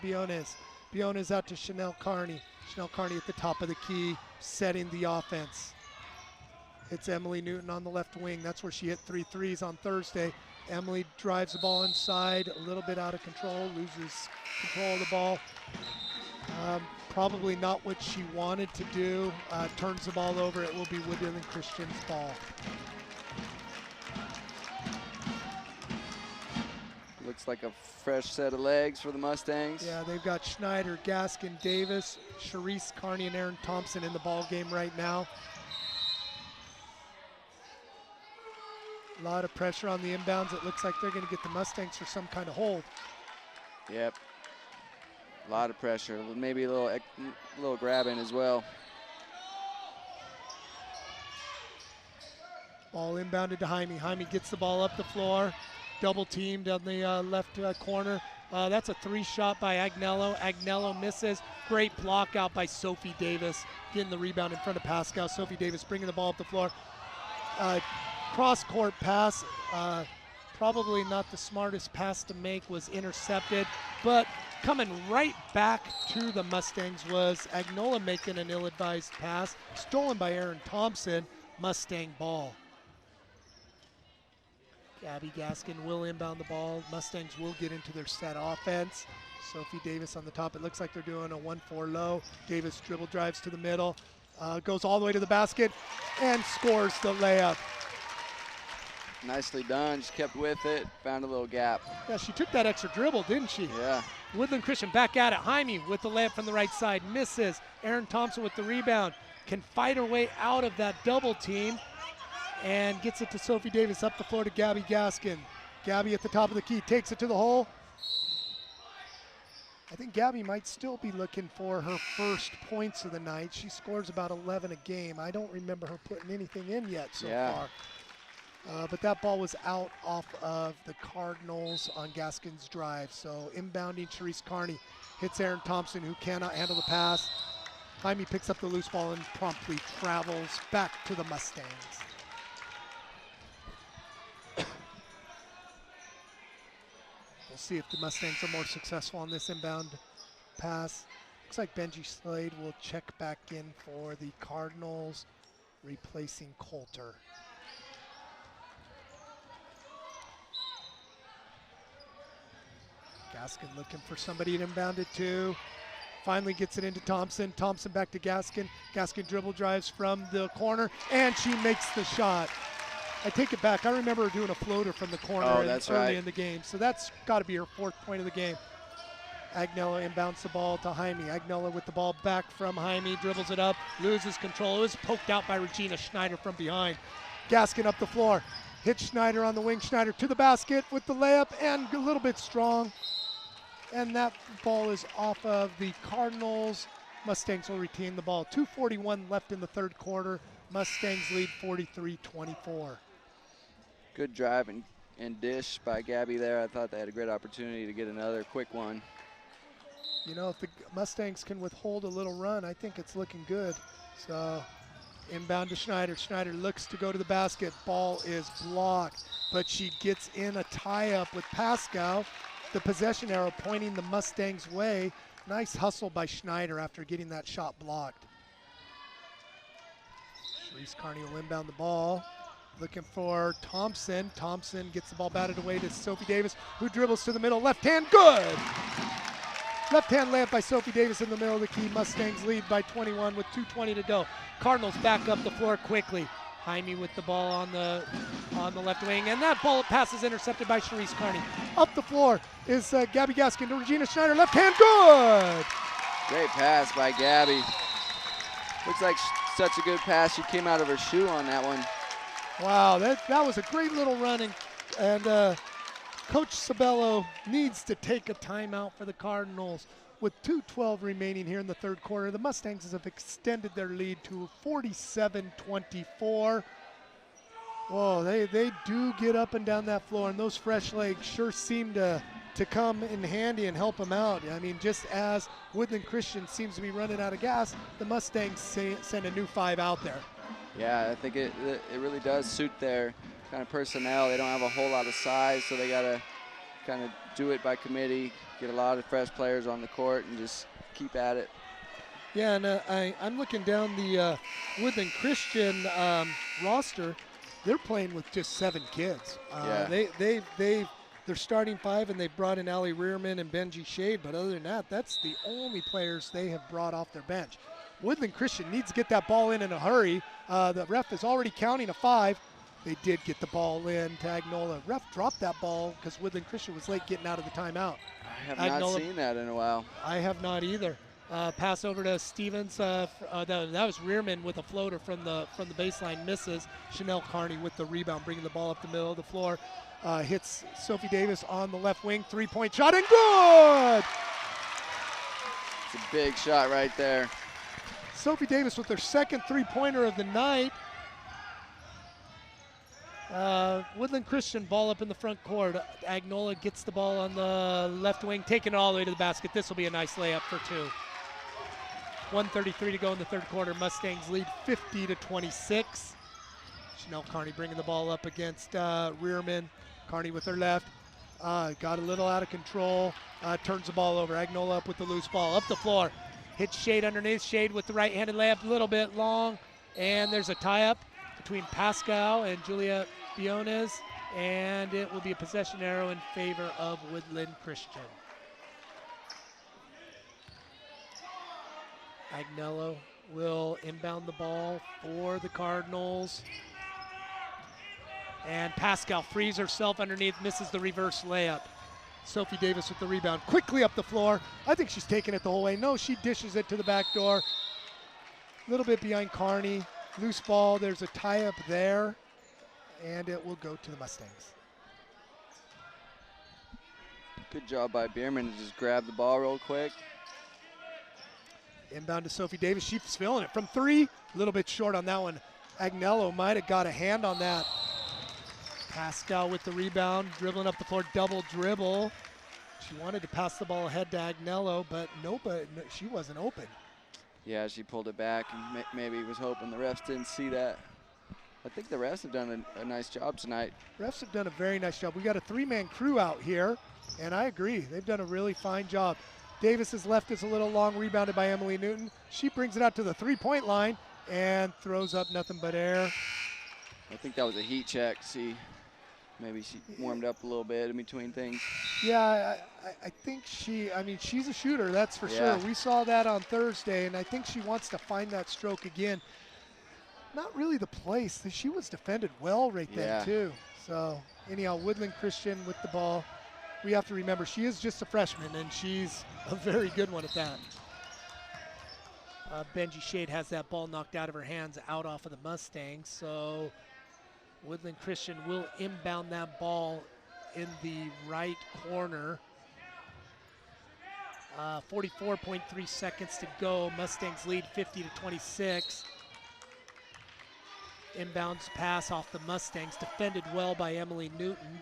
Biones. Biones out to Chanel Carney. Chanel Carney at the top of the key, setting the offense. It's Emily Newton on the left wing. That's where she hit 3 threes on Thursday. Emily drives the ball inside, a little bit out of control, loses control of the ball. Probably not what she wanted to do. Turns the ball over. It will be Woodland Christian's ball. Looks like a fresh set of legs for the Mustangs. Yeah, they've got Schneider, Gaskin, Davis, Sharice Carney, and Aaron Thompson in the ball game right now. A lot of pressure on the inbounds. It looks like they're going to get the Mustangs for some kind of hold. Yep. A lot of pressure. Maybe a little grabbing as well. Ball inbounded to Jaime. Jaime gets the ball up the floor. Double teamed on the left corner. That's a 3-shot by Agnello. Agnello misses. Great block out by Sophie Davis. Getting the rebound in front of Pascal. Sophie Davis bringing the ball up the floor. Cross-court pass. Probably not the smartest pass to make, was intercepted. But coming right back to the Mustangs was Agnola making an ill-advised pass. Stolen by Aaron Thompson. Mustang ball. Gabby Gaskin will inbound the ball. Mustangs will get into their set offense. Sophie Davis on the top. It looks like they're doing a 1-4 low. Davis dribble drives to the middle. Goes all the way to the basket and scores the layup. Nicely done. She kept with it. Found a little gap. Yeah, she took that extra dribble, didn't she? Yeah. Woodland Christian back at it. Jaime with the layup from the right side. Misses. Aaron Thompson with the rebound. Can fight her way out of that double team. And gets it to Sophie Davis up the floor to Gabby Gaskin. Gabby at the top of the key, takes it to the hole. I think Gabby might still be looking for her first points of the night. She scores about 11 a game. I don't remember her putting anything in yet so far. But that ball was out off of the Cardinals on Gaskin's drive. So inbounding Sharice Carney hits Aaron Thompson, who cannot handle the pass. Jaime picks up the loose ball and promptly travels back to the Mustangs. We'll see if the Mustangs are more successful on this inbound pass. Looks like Benji Slade will check back in for the Cardinals, replacing Coulter. Gaskin looking for somebody to inbound it to. finally gets it into Thompson. Thompson back to Gaskin. Gaskin dribble drives from the corner, and she makes the shot. I take it back. I remember her doing a floater from the corner early in the game. So that's got to be her 4th point of the game. Agnello inbounds the ball to Jaime. Agnello with the ball back from Jaime, dribbles it up, loses control. It was poked out by Regina Schneider from behind. Gaskin up the floor. Hits Schneider on the wing. Schneider to the basket with the layup, and a little bit strong. And that ball is off of the Cardinals. Mustangs will retain the ball. 2:41 left in the 3rd quarter. Mustangs lead 43-24. Good drive and dish by Gabby there. I thought they had a great opportunity to get another quick one. You know, if the Mustangs can withhold a little run, I think it's looking good. So inbound to Schneider. Schneider looks to go to the basket. Ball is blocked, but she gets in a tie-up with Pascal. The possession arrow pointing the Mustangs' way. Nice hustle by Schneider after getting that shot blocked. Sharice Carney will inbound the ball. Looking for Thompson. Thompson gets the ball batted away to Sophie Davis, who dribbles to the middle. Left hand, good! Left hand layup by Sophie Davis in the middle of the key. Mustangs lead by 21 with 2:20 to go. Cardinals back up the floor quickly. Jaime with the ball on the left wing, and that ball pass is intercepted by Sharice Carney. Up the floor is Gabby Gaskin to Regina Schneider. Left hand, good! Great pass by Gabby. Looks like such a good pass. She came out of her shoe on that one. Wow, that was a great little run, and Coach Sabello needs to take a timeout for the Cardinals. With 2:12 remaining here in the 3rd quarter, the Mustangs have extended their lead to 47-24. Whoa, they do get up and down that floor, and those fresh legs sure seem to come in handy and help them out. I mean, just as Woodland Christian seems to be running out of gas, the Mustangs send a new 5 out there. Yeah, I think it really does suit their kind of personnel. They don't have a whole lot of size, so they got to kind of do it by committee, get a lot of fresh players on the court, and just keep at it. Yeah, and I'm looking down the Woodland Christian roster. They're playing with just 7 kids. They're starting 5, and they brought in Allie Rearman and Benji Shade, but other than that, that's the only players they have brought off their bench. Woodland Christian needs to get that ball in a hurry. The ref is already counting a 5. They did get the ball in to Agnola. Ref dropped that ball because Woodland Christian was late getting out of the timeout. I have not seen that in a while. I have not either. Pass over to Stevens. That was Rearman with a floater from the baseline, misses. Chanel Carney with the rebound, bringing the ball up the middle of the floor. Hits Sophie Davis on the left wing. 3-point shot, and good! It's a big shot right there. Sophie Davis with her 2nd 3-pointer of the night. Woodland Christian ball up in the front court. Agnola gets the ball on the left wing, taking it all the way to the basket. This will be a nice layup for 2. 1:33 to go in the 3rd quarter. Mustangs lead 50-26. Chanel Carney bringing the ball up against Rearman. Carney with her left. Got a little out of control. Turns the ball over. Agnola up with the loose ball. Up the floor. Hits Shade underneath. Shade with the right-handed layup. A little bit long. And there's a tie-up between Pascal and Julia Biones. And it will be a possession arrow in favor of Woodland Christian. Agnello will inbound the ball for the Cardinals. And Pascal frees herself underneath, misses the reverse layup. Sophie Davis with the rebound, quickly up the floor. I think she's taking it the whole way. No, she dishes it to the back door. A little bit behind Carney. Loose ball, there's a tie-up there. And it will go to the Mustangs. Good job by Bierman to just grab the ball real quick. Inbound to Sophie Davis. She's feeling it from 3. A little bit short on that one. Agnello might have got a hand on that. Pascal with the rebound, dribbling up the floor, double dribble. She wanted to pass the ball ahead to Agnello, but she wasn't open. Yeah, she pulled it back and maybe was hoping the refs didn't see that. I think the refs have done a nice job tonight. Refs have done a very nice job. We got a 3-man crew out here, and I agree. They've done a really fine job. Davis's left is a little long, rebounded by Emily Newton. She brings it out to the 3-point line and throws up nothing but air. I think that was a heat check. See, Maybe she warmed up a little bit in between things. Yeah, I think I mean, she's a shooter, that's for sure. We saw that on Thursday, and I think she wants to find that stroke again. Not really the place. She was defended well right then, too. So, anyhow, Woodland Christian with the ball. We have to remember she is just a freshman, and she's a very good one at that. Benji Shade has that ball knocked out of her hands, out off of the Mustangs. So Woodland Christian will inbound that ball in the right corner. 44.3 seconds to go. Mustangs lead 50-26. Inbounds pass off the Mustangs, defended well by Emily Newton.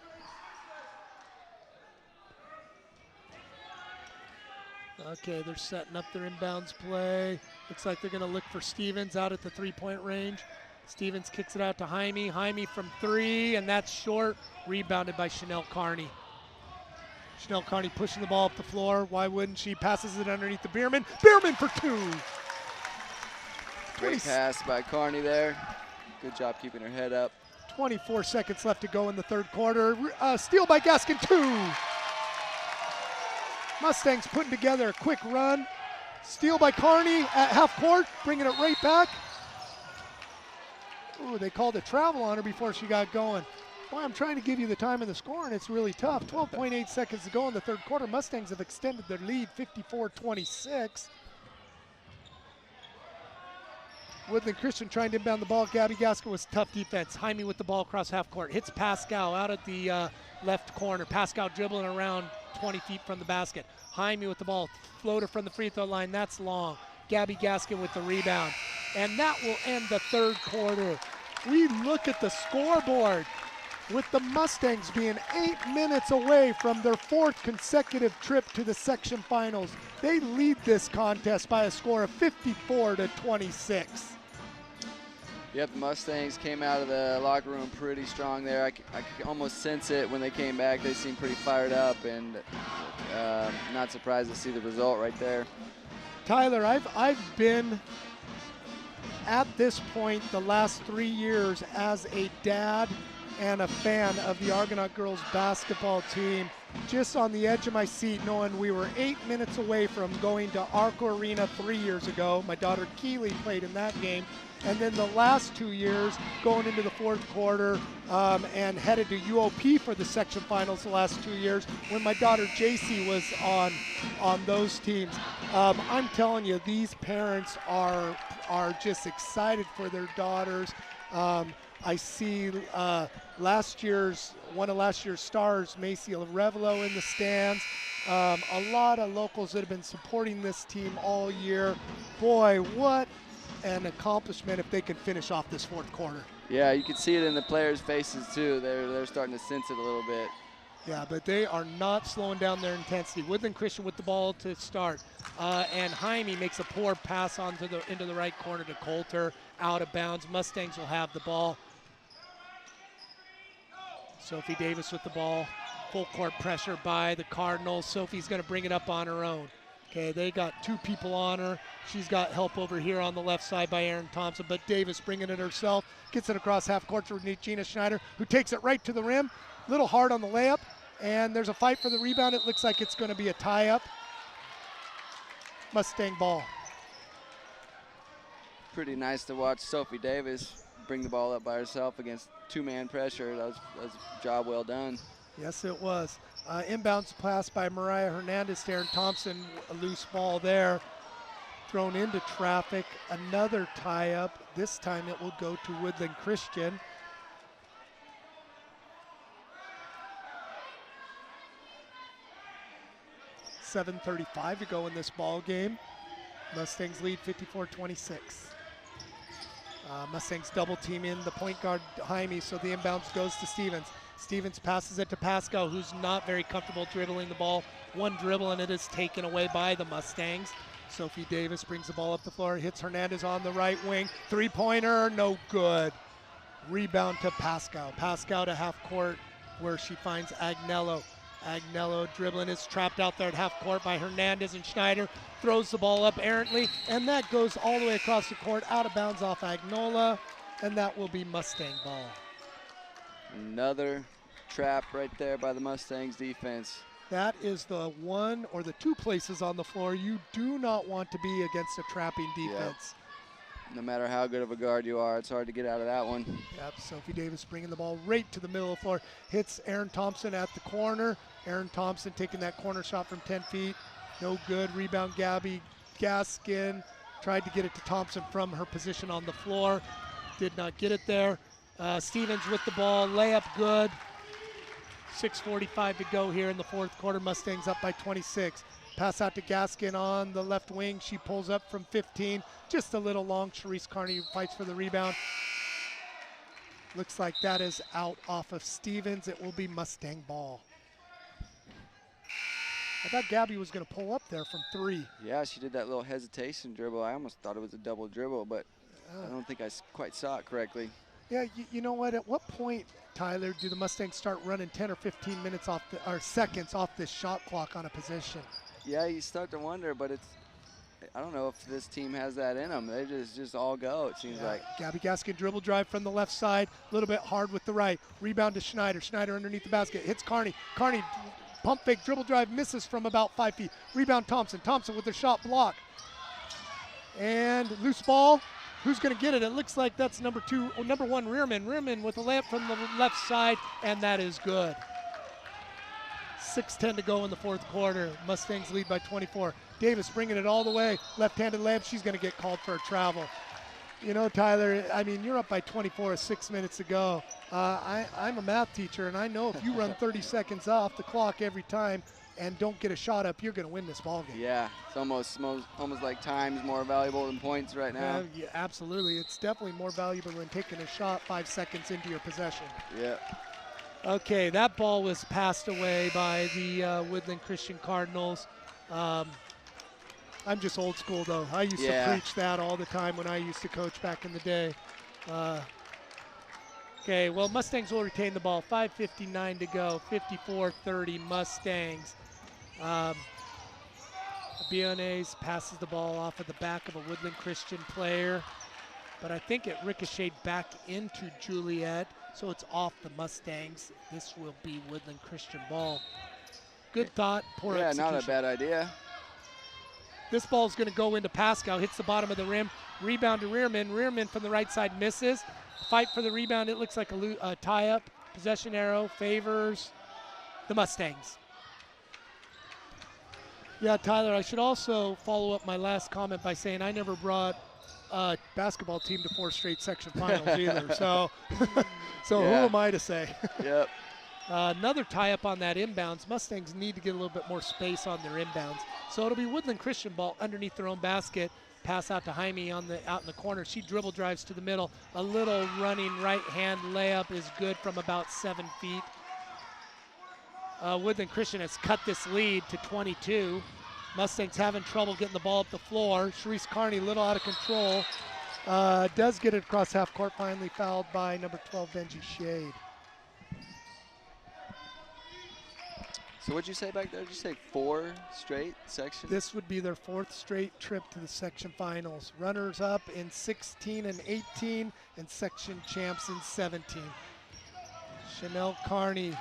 Okay, they're setting up their inbounds play. Looks like they're going to look for Stevens out at the three-point range. Stevens kicks it out to Jaime. Jaime from three, and that's short. Rebounded by Chanel Carney. Chanel Carney pushing the ball up the floor. Why wouldn't she? Passes it underneath the Bierman. Bierman for two. Great pass by Carney there. Good job keeping her head up. 24 seconds left to go in the third quarter. Steal by Gaskin, two. Mustangs putting together a quick run. Steal by Carney at half court, bringing it right back. Ooh, they called a travel on her before she got going. Boy, I'm trying to give you the time and the score, and it's really tough. 12.8 seconds to go in the third quarter. Mustangs have extended their lead, 54-26. Woodland Christian trying to inbound the ball. Gabby Gaskin was tough defense. Jaime with the ball across half court. Hits Pascal out at the left corner. Pascal dribbling around 20 feet from the basket. Jaime with the ball. Floater from the free throw line. That's long. Gabby Gaskin with the rebound. And that will end the third quarter. We look at the scoreboard with the Mustangs being 8 minutes away from their fourth consecutive trip to the section finals. They lead this contest by a score of 54-26. Yep, the Mustangs came out of the locker room pretty strong there. I could almost sense it when they came back. They seemed pretty fired up, and not surprised to see the result right there. Tyler, I've been at this point the last 3 years as a dad and a fan of the Argonaut girls basketball team, just on the edge of my seat, knowing we were 8 minutes away from going to Arco Arena 3 years ago. My daughter Keely played in that game. And then the last 2 years, going into the fourth quarter and headed to UOP for the section finals the last 2 years when my daughter JC was on those teams. I'm telling you, these parents are just excited for their daughters. I see one of last year's stars, Macy Revelo, in the stands. A lot of locals that have been supporting this team all year. Boy, what an accomplishment if they can finish off this fourth quarter. Yeah, you can see it in the players' faces too. They're starting to sense it a little bit. Yeah, but they are not slowing down their intensity. Woodland Christian with the ball to start. And Jaime makes a poor pass into the right corner to Coulter, out of bounds. Mustangs will have the ball. Sophie Davis with the ball. Full court pressure by the Cardinals. Sophie's going to bring it up on her own. Okay, they got two people on her. She's got help over here on the left side by Aaron Thompson, but Davis bringing it herself, gets it across half court to Gina Schneider, who takes it right to the rim. Little hard on the layup, and there's a fight for the rebound. It looks like it's going to be a tie-up. Mustang ball. Pretty nice to watch Sophie Davis bring the ball up by herself against two-man pressure. That was a job well done. Yes, it was. Inbounds pass by Mariah Hernandez to Aaron Thompson. A loose ball there. Thrown into traffic. Another tie-up. This time it will go to Woodland Christian. .7:35 to go in this ball game. Mustangs lead 54-26. Mustangs double team in the point guard Jaime, so the inbounds goes to Stevens. Stevens passes it to Pascal, who's not very comfortable dribbling the ball. One dribble and it is taken away by the Mustangs. Sophie Davis brings the ball up the floor, hits Hernandez on the right wing. Three-pointer, no good. Rebound to Pascal. Pascal to half court where she finds Agnello. Agnello dribbling is trapped out there at half court by Hernandez and Schneider. Throws the ball up errantly, and that goes all the way across the court, out of bounds off Agnola, and that will be Mustang ball. Another trap right there by the Mustangs defense. That is the one or the two places on the floor you do not want to be against a trapping defense. Yep. No matter how good of a guard you are, it's hard to get out of that one. Yep, Sophie Davis bringing the ball right to the middle of the floor. Hits Aaron Thompson at the corner. Aaron Thompson taking that corner shot from 10 feet. No good. Rebound, Gabby Gaskin. Tried to get it to Thompson from her position on the floor. Did not get it there. Stevens with the ball. Layup good. 6:45 to go here in the fourth quarter. Mustangs up by 26. Pass out to Gaskin on the left wing. She pulls up from 15. Just a little long. Sharice Carney fights for the rebound. Looks like that is out off of Stevens. It will be Mustang ball. I thought Gabby was going to pull up there from 3. Yeah, she did that little hesitation dribble. I almost thought it was a double dribble, but I don't think I quite saw it correctly. Yeah, you know what? At what point, Tyler, do the Mustangs start running 10 or 15 minutes off or seconds off this shot clock on a possession? Yeah, you start to wonder, but I don't know if this team has that in them. They just all go, it seems like. Gabby Gaskin dribble drive from the left side, a little bit hard with the right. Rebound to Schneider. Schneider underneath the basket. Hits Carney. Carney pump fake, dribble drive, misses from about 5 feet. Rebound Thompson. Thompson with the shot blocked. And loose ball. Who's going to get it? It looks like that's number 1, Rearman. Rearman with a layup from the left side, and that is good. 6:10 to go in the fourth quarter. Mustangs lead by 24. Davis bringing it all the way. Left-handed layup. She's going to get called for a travel. You know, Tyler, I mean, you're up by 24 with 6 minutes to go. I'm a math teacher, and I know if you run 30 seconds off the clock every time and don't get a shot up, you're going to win this ball game. Yeah, it's almost like time's more valuable than points right now. Yeah, absolutely. It's definitely more valuable than taking a shot 5 seconds into your possession. Yeah. Okay, that ball was passed away by the Woodland Christian Cardinals. I'm just old school, though. I used to preach that all the time when I used to coach back in the day. Okay, well, Mustangs will retain the ball. 5:59 to go, 54-30 Mustangs. Biones passes the ball off of the back of a Woodland Christian player, but I think it ricocheted back into Juliet, so it's off the Mustangs. This will be Woodland Christian ball. Good thought, poor execution. Not a bad idea. This ball is going to go into Pascal, hits the bottom of the rim, rebound to Rearman. Rearman from the right side misses. Fight for the rebound. It looks like a tie-up. Possession arrow favors the Mustangs. Yeah, Tyler, I should also follow up my last comment by saying I never brought a basketball team to 4 straight section finals either. So, who am I to say? Yep. Another tie-up on that inbounds. Mustangs need to get a little bit more space on their inbounds. So it'll be Woodland Christian ball underneath their own basket. Pass out to Jaime out in the corner. She dribble drives to the middle. A little running right-hand layup is good from about 7 feet. Woodland Christian has cut this lead to 22. Mustangs having trouble getting the ball up the floor. Sharice Carney a little out of control. Does get it across half court, finally fouled by number 12, Benji Shade. So what'd you say back there? Did you say 4 straight sections? This would be their 4th straight trip to the section finals. Runners up in 16 and 18 and section champs in 17. Chanel Carney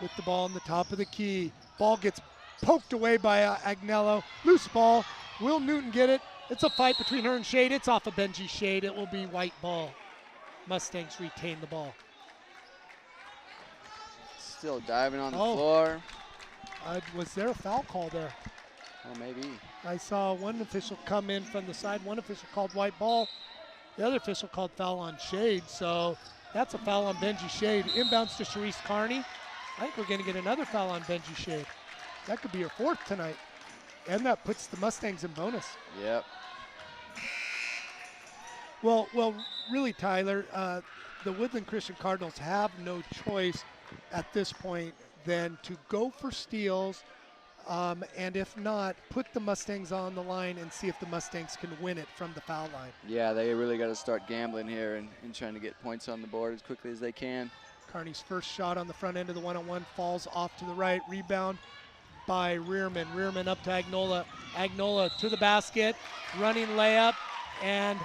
with the ball on the top of the key. Ball gets poked away by Agnello. Loose ball. Will Newton get it? It's a fight between her and Shade. It's off of Benji Shade. It will be white ball. Mustangs retain the ball. Still diving on the floor. Was there a foul call there? Oh, maybe. I saw one official come in from the side. One official called white ball. The other official called foul on Shade. So that's a foul on Benji Shade. Inbounds to Sharice Carney. I think we're going to get another foul on Benji Shade. That could be her 4th tonight. And that puts the Mustangs in bonus. Yep. Well, really, Tyler, the Woodland Christian Cardinals have no choice at this point than to go for steals, and if not, put the Mustangs on the line and see if the Mustangs can win it from the foul line. Yeah, they really got to start gambling here and trying to get points on the board as quickly as they can. Carney's first shot on the front end of the one-on-one falls off to the right. Rebound by Rearman. Rearman up to Agnola. Agnola to the basket. Running layup. And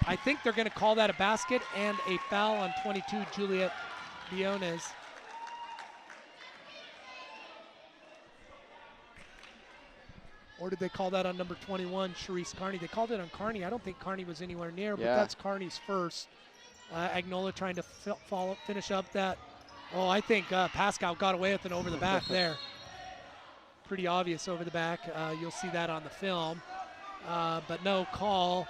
I think they're going to call that a basket and a foul on 22, Juliet Biones. Or did they call that on number 21, Sharice Carney? They called it on Carney. I don't think Carney was anywhere near, but that's Carney's first. Agnola trying to finish up that. Oh, I think Pascal got away with it over the back there. Pretty obvious over the back. You'll see that on the film. But no call.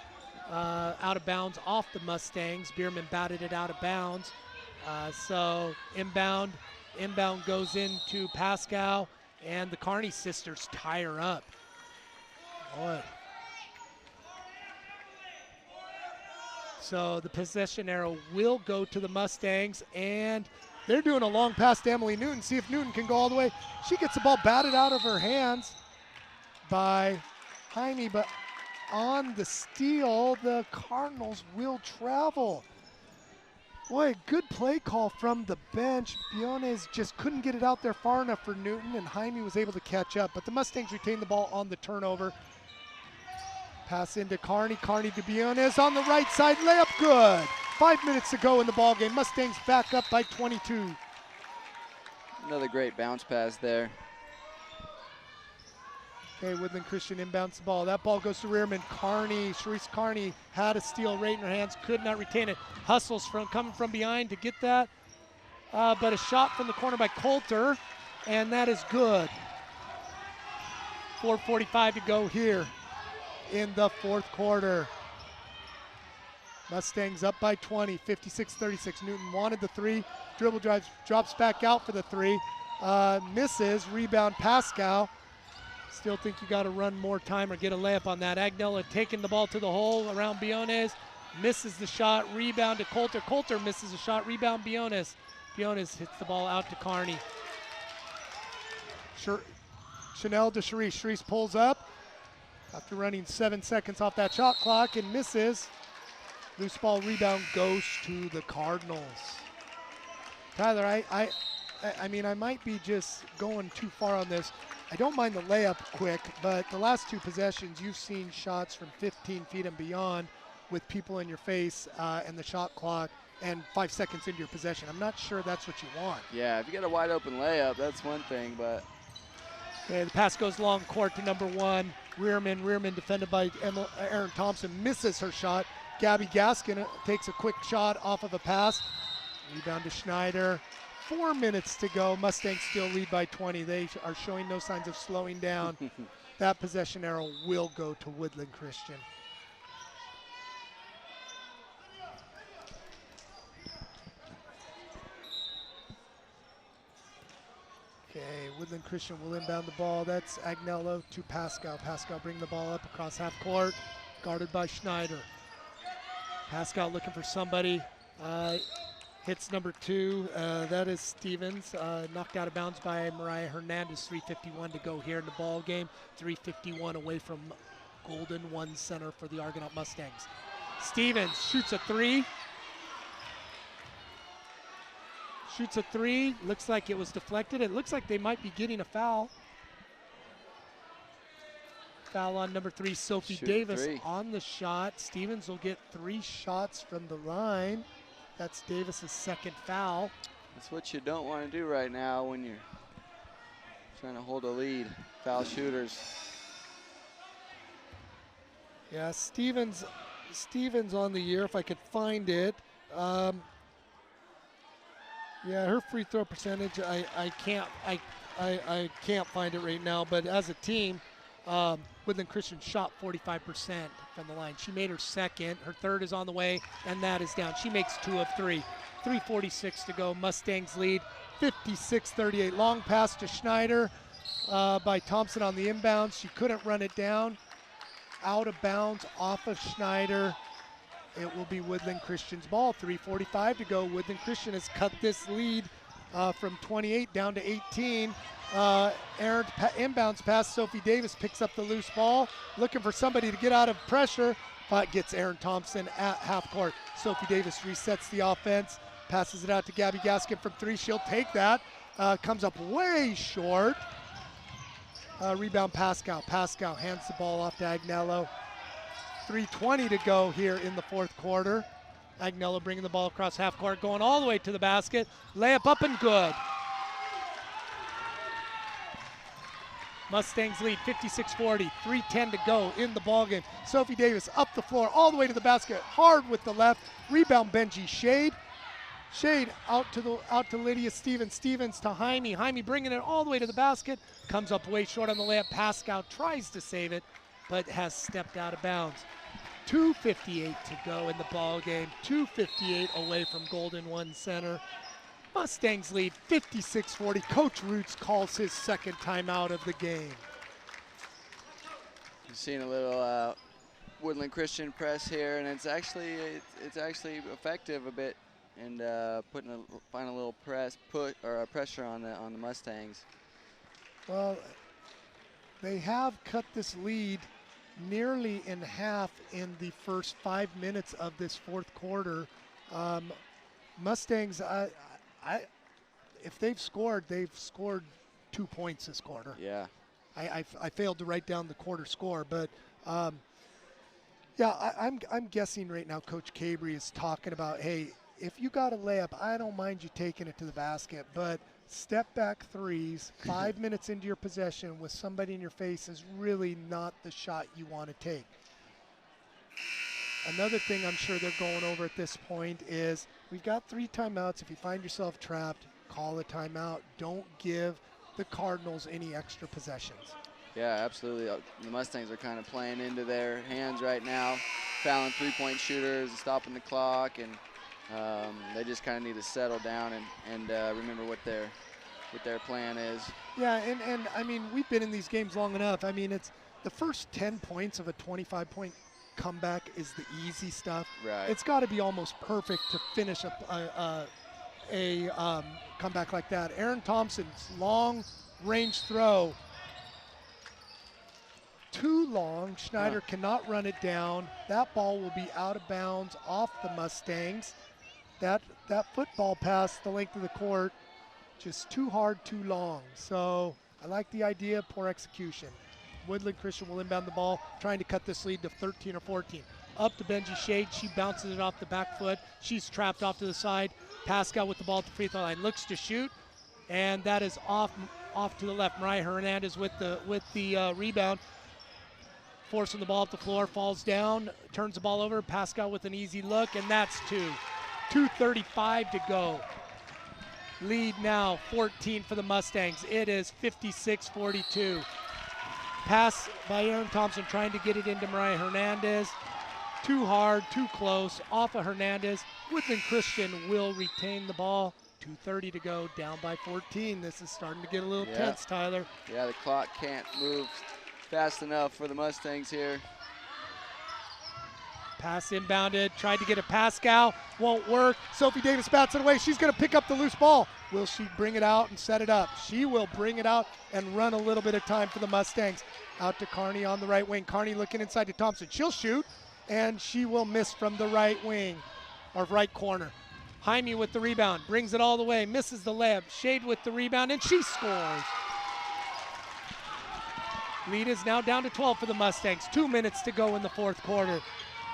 Out of bounds off the Mustangs. Bierman batted it out of bounds. So inbound goes into Pascal, and the Carney sisters tie her up. Boy. So the possession arrow will go to the Mustangs, and they're doing a long pass to Emily Newton. See if Newton can go all the way. She gets the ball batted out of her hands by Jaime, but on the steal, the Cardinals will travel. Boy, good play call from the bench. Biones just couldn't get it out there far enough for Newton, and Jaime was able to catch up. But the Mustangs retain the ball on the turnover. Pass into Carney. Carney to Biones on the right side. Layup good. 5 minutes to go in the ball game. Mustangs back up by 22. Another great bounce pass there. Okay, Woodland Christian inbounds the ball. That ball goes to Rearman. Carney, Sharice Carney had a steal right in her hands, could not retain it. Hustles coming from behind to get that. But a shot from the corner by Coulter, and that is good. 4:45 to go here in the fourth quarter. Mustangs up by 20, 56-36. Newton wanted the three. Dribble drives, drops back out for the three. Misses, rebound Pascal. Still think you got to run more time or get a layup on that. Agnella taking the ball to the hole around Biones. Misses the shot, rebound to Coulter. Coulter misses a shot, rebound Biones. Biones hits the ball out to Carney. Chanel to Sharice. Sharice pulls up after running 7 seconds off that shot clock and misses. Loose ball rebound goes to the Cardinals. Tyler, I mean, I might be just going too far on this. I don't mind the layup quick, but the last two possessions, you've seen shots from 15 feet and beyond with people in your face and the shot clock and 5 seconds into your possession. I'm not sure that's what you want. Yeah, if you get a wide open layup, that's one thing, but. Okay, the pass goes long court to number 1. Rearman defended by Erin Thompson, misses her shot. Gabby Gaskin takes a quick shot off of a pass. Rebound to Schneider. 4 minutes to go. Mustangs still lead by 20. They are showing no signs of slowing down. That possession arrow will go to Woodland Christian. Okay, Woodland Christian will inbound the ball. That's Agnello to Pascal. Pascal bringing the ball up across half court, guarded by Schneider. Pascal looking for somebody. Hits number 2, that is Stevens, knocked out of bounds by Mariah Hernandez. 3:51 to go here in the ball game. 3:51 away from Golden, 1 center for the Argonaut Mustangs. Stevens shoots a 3. Shoots a 3, looks like it was deflected. It looks like they might be getting a foul. Foul on number 3, Sophie Davis on the shot. Stevens will get 3 shots from the line. That's Davis's second foul. That's what you don't want to do right now when you're trying to hold a lead. Foul shooters. Yeah, Stevens on the year, if I could find it. Yeah, her free throw percentage, I can't find it right now, but as a team, Woodland Christian shot 45% from the line. She made her second. Her third is on the way, and that is down. She makes 2 of 3. 3:46 to go. Mustangs lead 56-38. Long pass to Schneider by Thompson on the inbounds. She couldn't run it down. Out of bounds off of Schneider. It will be Woodland Christian's ball. 3:45 to go. Woodland Christian has cut this lead from 28 down to 18. Errant inbounds pass. Sophie Davis picks up the loose ball, looking for somebody to get out of pressure, but gets Erin Thompson at half court. Sophie Davis resets the offense, passes it out to Gabby Gaskin from 3. She'll take that. Comes up way short. Rebound Pascal. Pascal hands the ball off to Agnello. 3:20 to go here in the fourth quarter. Agnello bringing the ball across half court, going all the way to the basket. Layup up and good. Mustangs lead 56-40, 3:10 to go in the ballgame. Sophie Davis up the floor, all the way to the basket, hard with the left. Rebound Benji Shade. Shade out to Lydia Stevens. Stevens to Jaime. Jaime bringing it all the way to the basket. Comes up way short on the layup. Pascal tries to save it, but has stepped out of bounds. 2:58 to go in the ball game. 2:58 away from Golden One Center. Mustangs lead 56-40. Coach Roots calls his second timeout of the game. You've seen a little Woodland Christian press here, and it's actually effective a bit, and find a little pressure on the Mustangs. Well, they have cut this lead nearly in half in the first 5 minutes of this fourth quarter. Mustangs, if they've scored 2 points this quarter. Yeah. I failed to write down the quarter score, but yeah, I'm guessing right now Coach Cabry is talking about, hey, if you got a layup, I don't mind you taking it to the basket, but step back threes 5 minutes into your possession with somebody in your face is really not the shot you want to take. Another thing I'm sure they're going over at this point is we've got 3 timeouts. If you find yourself trapped, call a timeout. Don't give the Cardinals any extra possessions. Yeah, absolutely. The Mustangs are kind of playing into their hands right now, fouling three-point shooters, stopping the clock, and they just kind of need to settle down and remember what their plan is. Yeah, and I mean, we've been in these games long enough. I mean, it's the first 10 points of a 25-point comeback is the easy stuff. Right. It's got to be almost perfect to finish a comeback like that. Aaron Thompson's long-range throw, too long. Schneider cannot run it down. That ball will be out of bounds off the Mustangs. That football pass the length of the court, just too hard, too long. So I like the idea, poor execution. Woodland Christian will inbound the ball, trying to cut this lead to 13 or 14. Up to Benji Shade. She bounces it off the back foot. She's trapped off to the side. Pascal with the ball at the free throw line. Looks to shoot, and that is off to the left. Mariah Hernandez with the rebound. Forcing the ball up the floor, falls down, turns the ball over. Pascal with an easy look, and that's 2. 2:35 to go. Lead now 14 for the Mustangs. It is 56-42. Pass by Aaron Thompson trying to get it into Mariah Hernandez. Too hard, too close, off of Hernandez. Woodland Christian will retain the ball. 2:30 to go, down by 14. This is starting to get a little tense, Tyler. Yeah, the clock can't move fast enough for the Mustangs here. Pass inbounded, tried to get a Pascal, won't work. Sophie Davis bats it away. She's going to pick up the loose ball. Will she bring it out and set it up? She will bring it out and run a little bit of time for the Mustangs. Out to Carney on the right wing. Carney looking inside to Thompson. She'll shoot, and she will miss from the right wing, or right corner. Jaime with the rebound, brings it all the way, misses the layup. Shade with the rebound, and she scores. Lead is now down to 12 for the Mustangs. 2 minutes to go in the fourth quarter.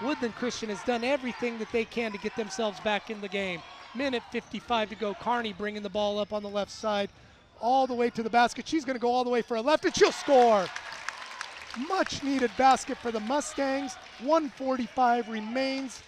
Woodland Christian has done everything that they can to get themselves back in the game. Minute 55 to go. Carney bringing the ball up on the left side, all the way to the basket. She's going to go all the way for a left, and she'll score. Much needed basket for the Mustangs. 1:45 remains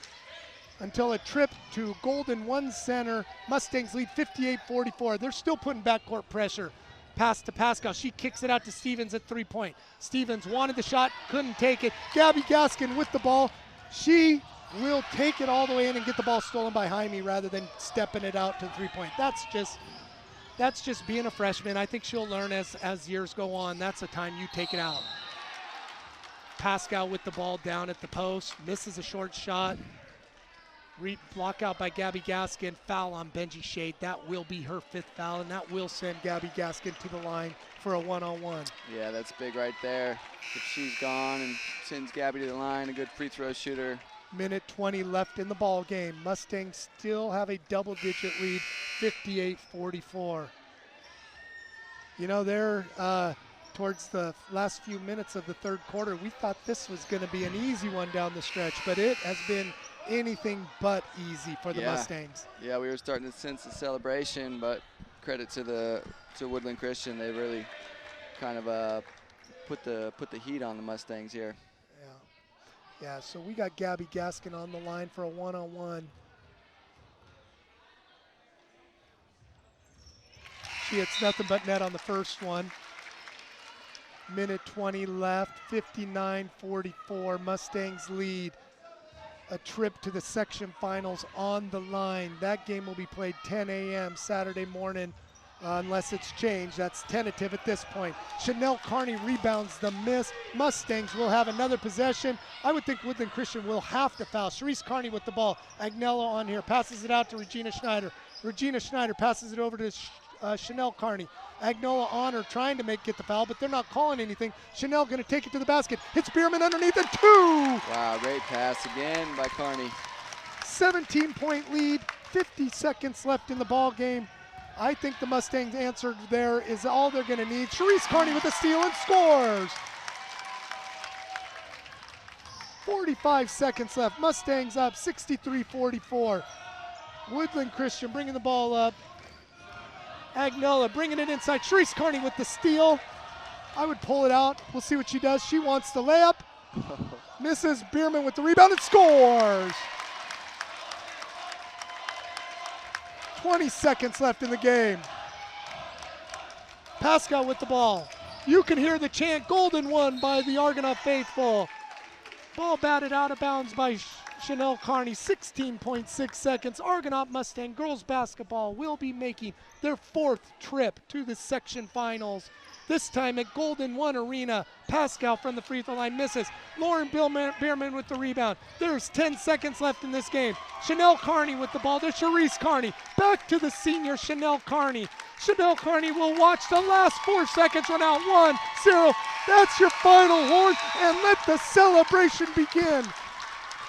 until a trip to Golden One Center. Mustangs lead 58-44. They're still putting backcourt pressure. Pass to Pascal. She kicks it out to Stevens at three-point. Stevens wanted the shot, couldn't take it. Gabby Gaskin with the ball. She will take it all the way in and get the ball stolen by Jaime rather than stepping it out to the three-point. That's just being a freshman. I think she'll learn as years go on. That's the time you take it out. Pascal with the ball down at the post, misses a short shot. Block out by Gabby Gaskin. Foul on Benji Shade. That will be her 5th foul, and that will send Gabby Gaskin to the line for a one-on-one. Yeah, that's big right there. If she's gone and sends Gabby to the line, a good free throw shooter. Minute 20 left in the ball game. Mustangs still have a double-digit lead, 58-44. You know, they're towards the last few minutes of the third quarter. We thought this was going to be an easy one down the stretch, but it has been anything but easy for the Mustangs. Yeah, we were starting to sense the celebration, but credit to Woodland Christian. They really kind of put the heat on the Mustangs here. Yeah, so we got Gabby Gaskin on the line for a one-on-one. She hits nothing but net on the first one. Minute 20 left, 59-44, Mustangs lead. A trip to the section finals on the line. That game will be played 10 a.m. Saturday morning, unless it's changed. That's tentative at this point. Chanel Carney rebounds the miss. Mustangs will have another possession. I would think Woodland Christian will have to foul. Sharice Carney with the ball. Agnello on here, passes it out to Regina Schneider. Regina Schneider passes it over to Chanel Carney. Agnello on her, trying to get the foul, but they're not calling anything. Chanel going to take it to the basket. Hits Bierman underneath and 2! Wow, great pass again by Carney. 17-point lead, 50 seconds left in the ball game. I think the Mustangs answered there is all they're going to need. Sharice Carney with a steal and scores. 45 seconds left. Mustangs up 63-44. Woodland Christian bringing the ball up. Agnella bringing it inside. Sharice Carney with the steal. I would pull it out. We'll see what she does. She wants the layup. Misses. Bierman with the rebound and scores. 20 seconds left in the game. Pascal with the ball. You can hear the chant, golden one by the Argonaut faithful. Ball batted out of bounds by Chanel Carney, 16.6 seconds. Argonaut Mustang girls basketball will be making their 4th trip to the section finals. This time at Golden One Arena. Pascal from the free throw line misses. Lauren Bierman with the rebound. There's 10 seconds left in this game. Chanel Carney with the ball to Sharice Carney. Back to the senior Chanel Carney. Chanel Carney will watch the last 4 seconds run out. 1-0. That's your final horn, and let the celebration begin.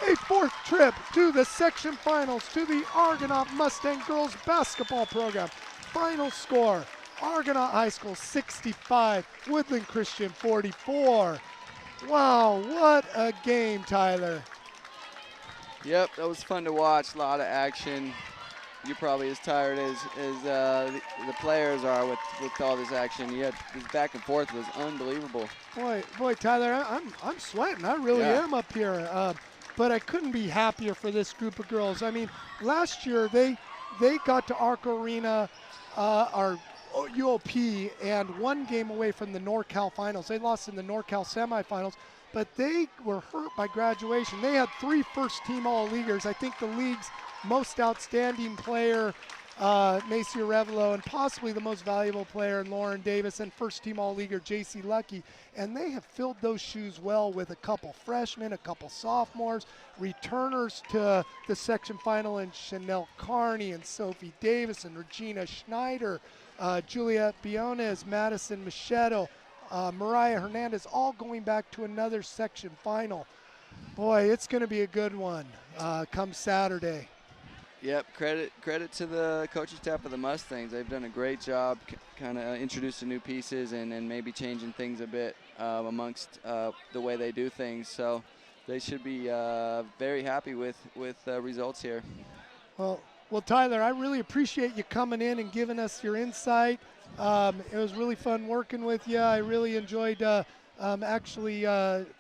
A 4th trip to the section finals to the Argonaut Mustang girls basketball program. Final score, Argonaut High School 65, Woodland Christian 44. Wow, what a game, Tyler. Yep, that was fun to watch, a lot of action. You're probably as tired as the players are with all this action. You had this back and forth was unbelievable. Boy, Tyler, I'm sweating. I really am up here. But I couldn't be happier for this group of girls. I mean, last year they got to Arco Arena, our UOP, and 1 game away from the NorCal finals. They lost in the NorCal semifinals, but they were hurt by graduation. They had 3 first-team All-Leaguers. I think the league's most outstanding player, Macy Arevalo, and possibly the most valuable player, Lauren Davis, and first-team All-Leaguer J.C. Lucky. And they have filled those shoes well with a couple freshmen, a couple sophomores, returners to the section final in Chanel Carney and Sophie Davis and Regina Schneider, Juliette Biones, Madison Machado, Mariah Hernandez, all going back to another section final. Boy, it's going to be a good one come Saturday. Yep, credit to the coaching staff of the Mustangs. They've done a great job kind of introducing new pieces and maybe changing things a bit amongst the way they do things. So they should be very happy with results here. Well, Tyler, I really appreciate you coming in and giving us your insight. It was really fun working with you. I really enjoyed actually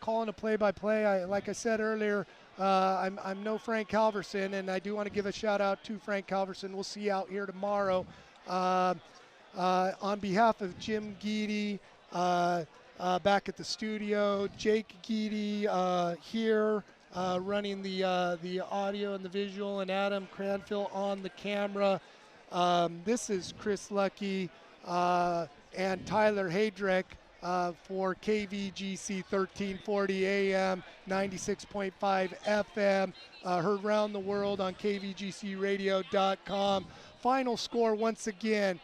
calling a play-by-play. Like I said earlier, I'm no Frank Halverson, and I do want to give a shout-out to Frank Halverson. We'll see you out here tomorrow. On behalf of Jim Geedy back at the studio, Jake Geedy here running the audio and the visual, and Adam Cranfield on the camera. This is Chris Lucky and Tyler Haydrick for KVGC 1340 AM, 96.5 FM, heard around the world on kvgcradio.com. Final score once again,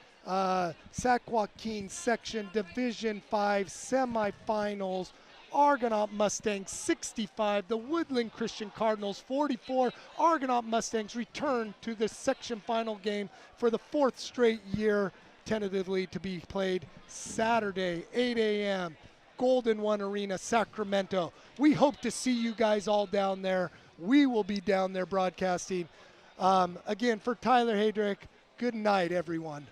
Sac Joaquin Section Division 5 semifinals. Argonaut Mustangs 65, the Woodland Christian Cardinals 44. Argonaut Mustangs return to the section final game for the 4th straight year, tentatively to be played Saturday, 8 a.m., Golden One Arena, Sacramento. We hope to see you guys all down there. We will be down there broadcasting. Again, for Tyler Haydrick, good night, everyone.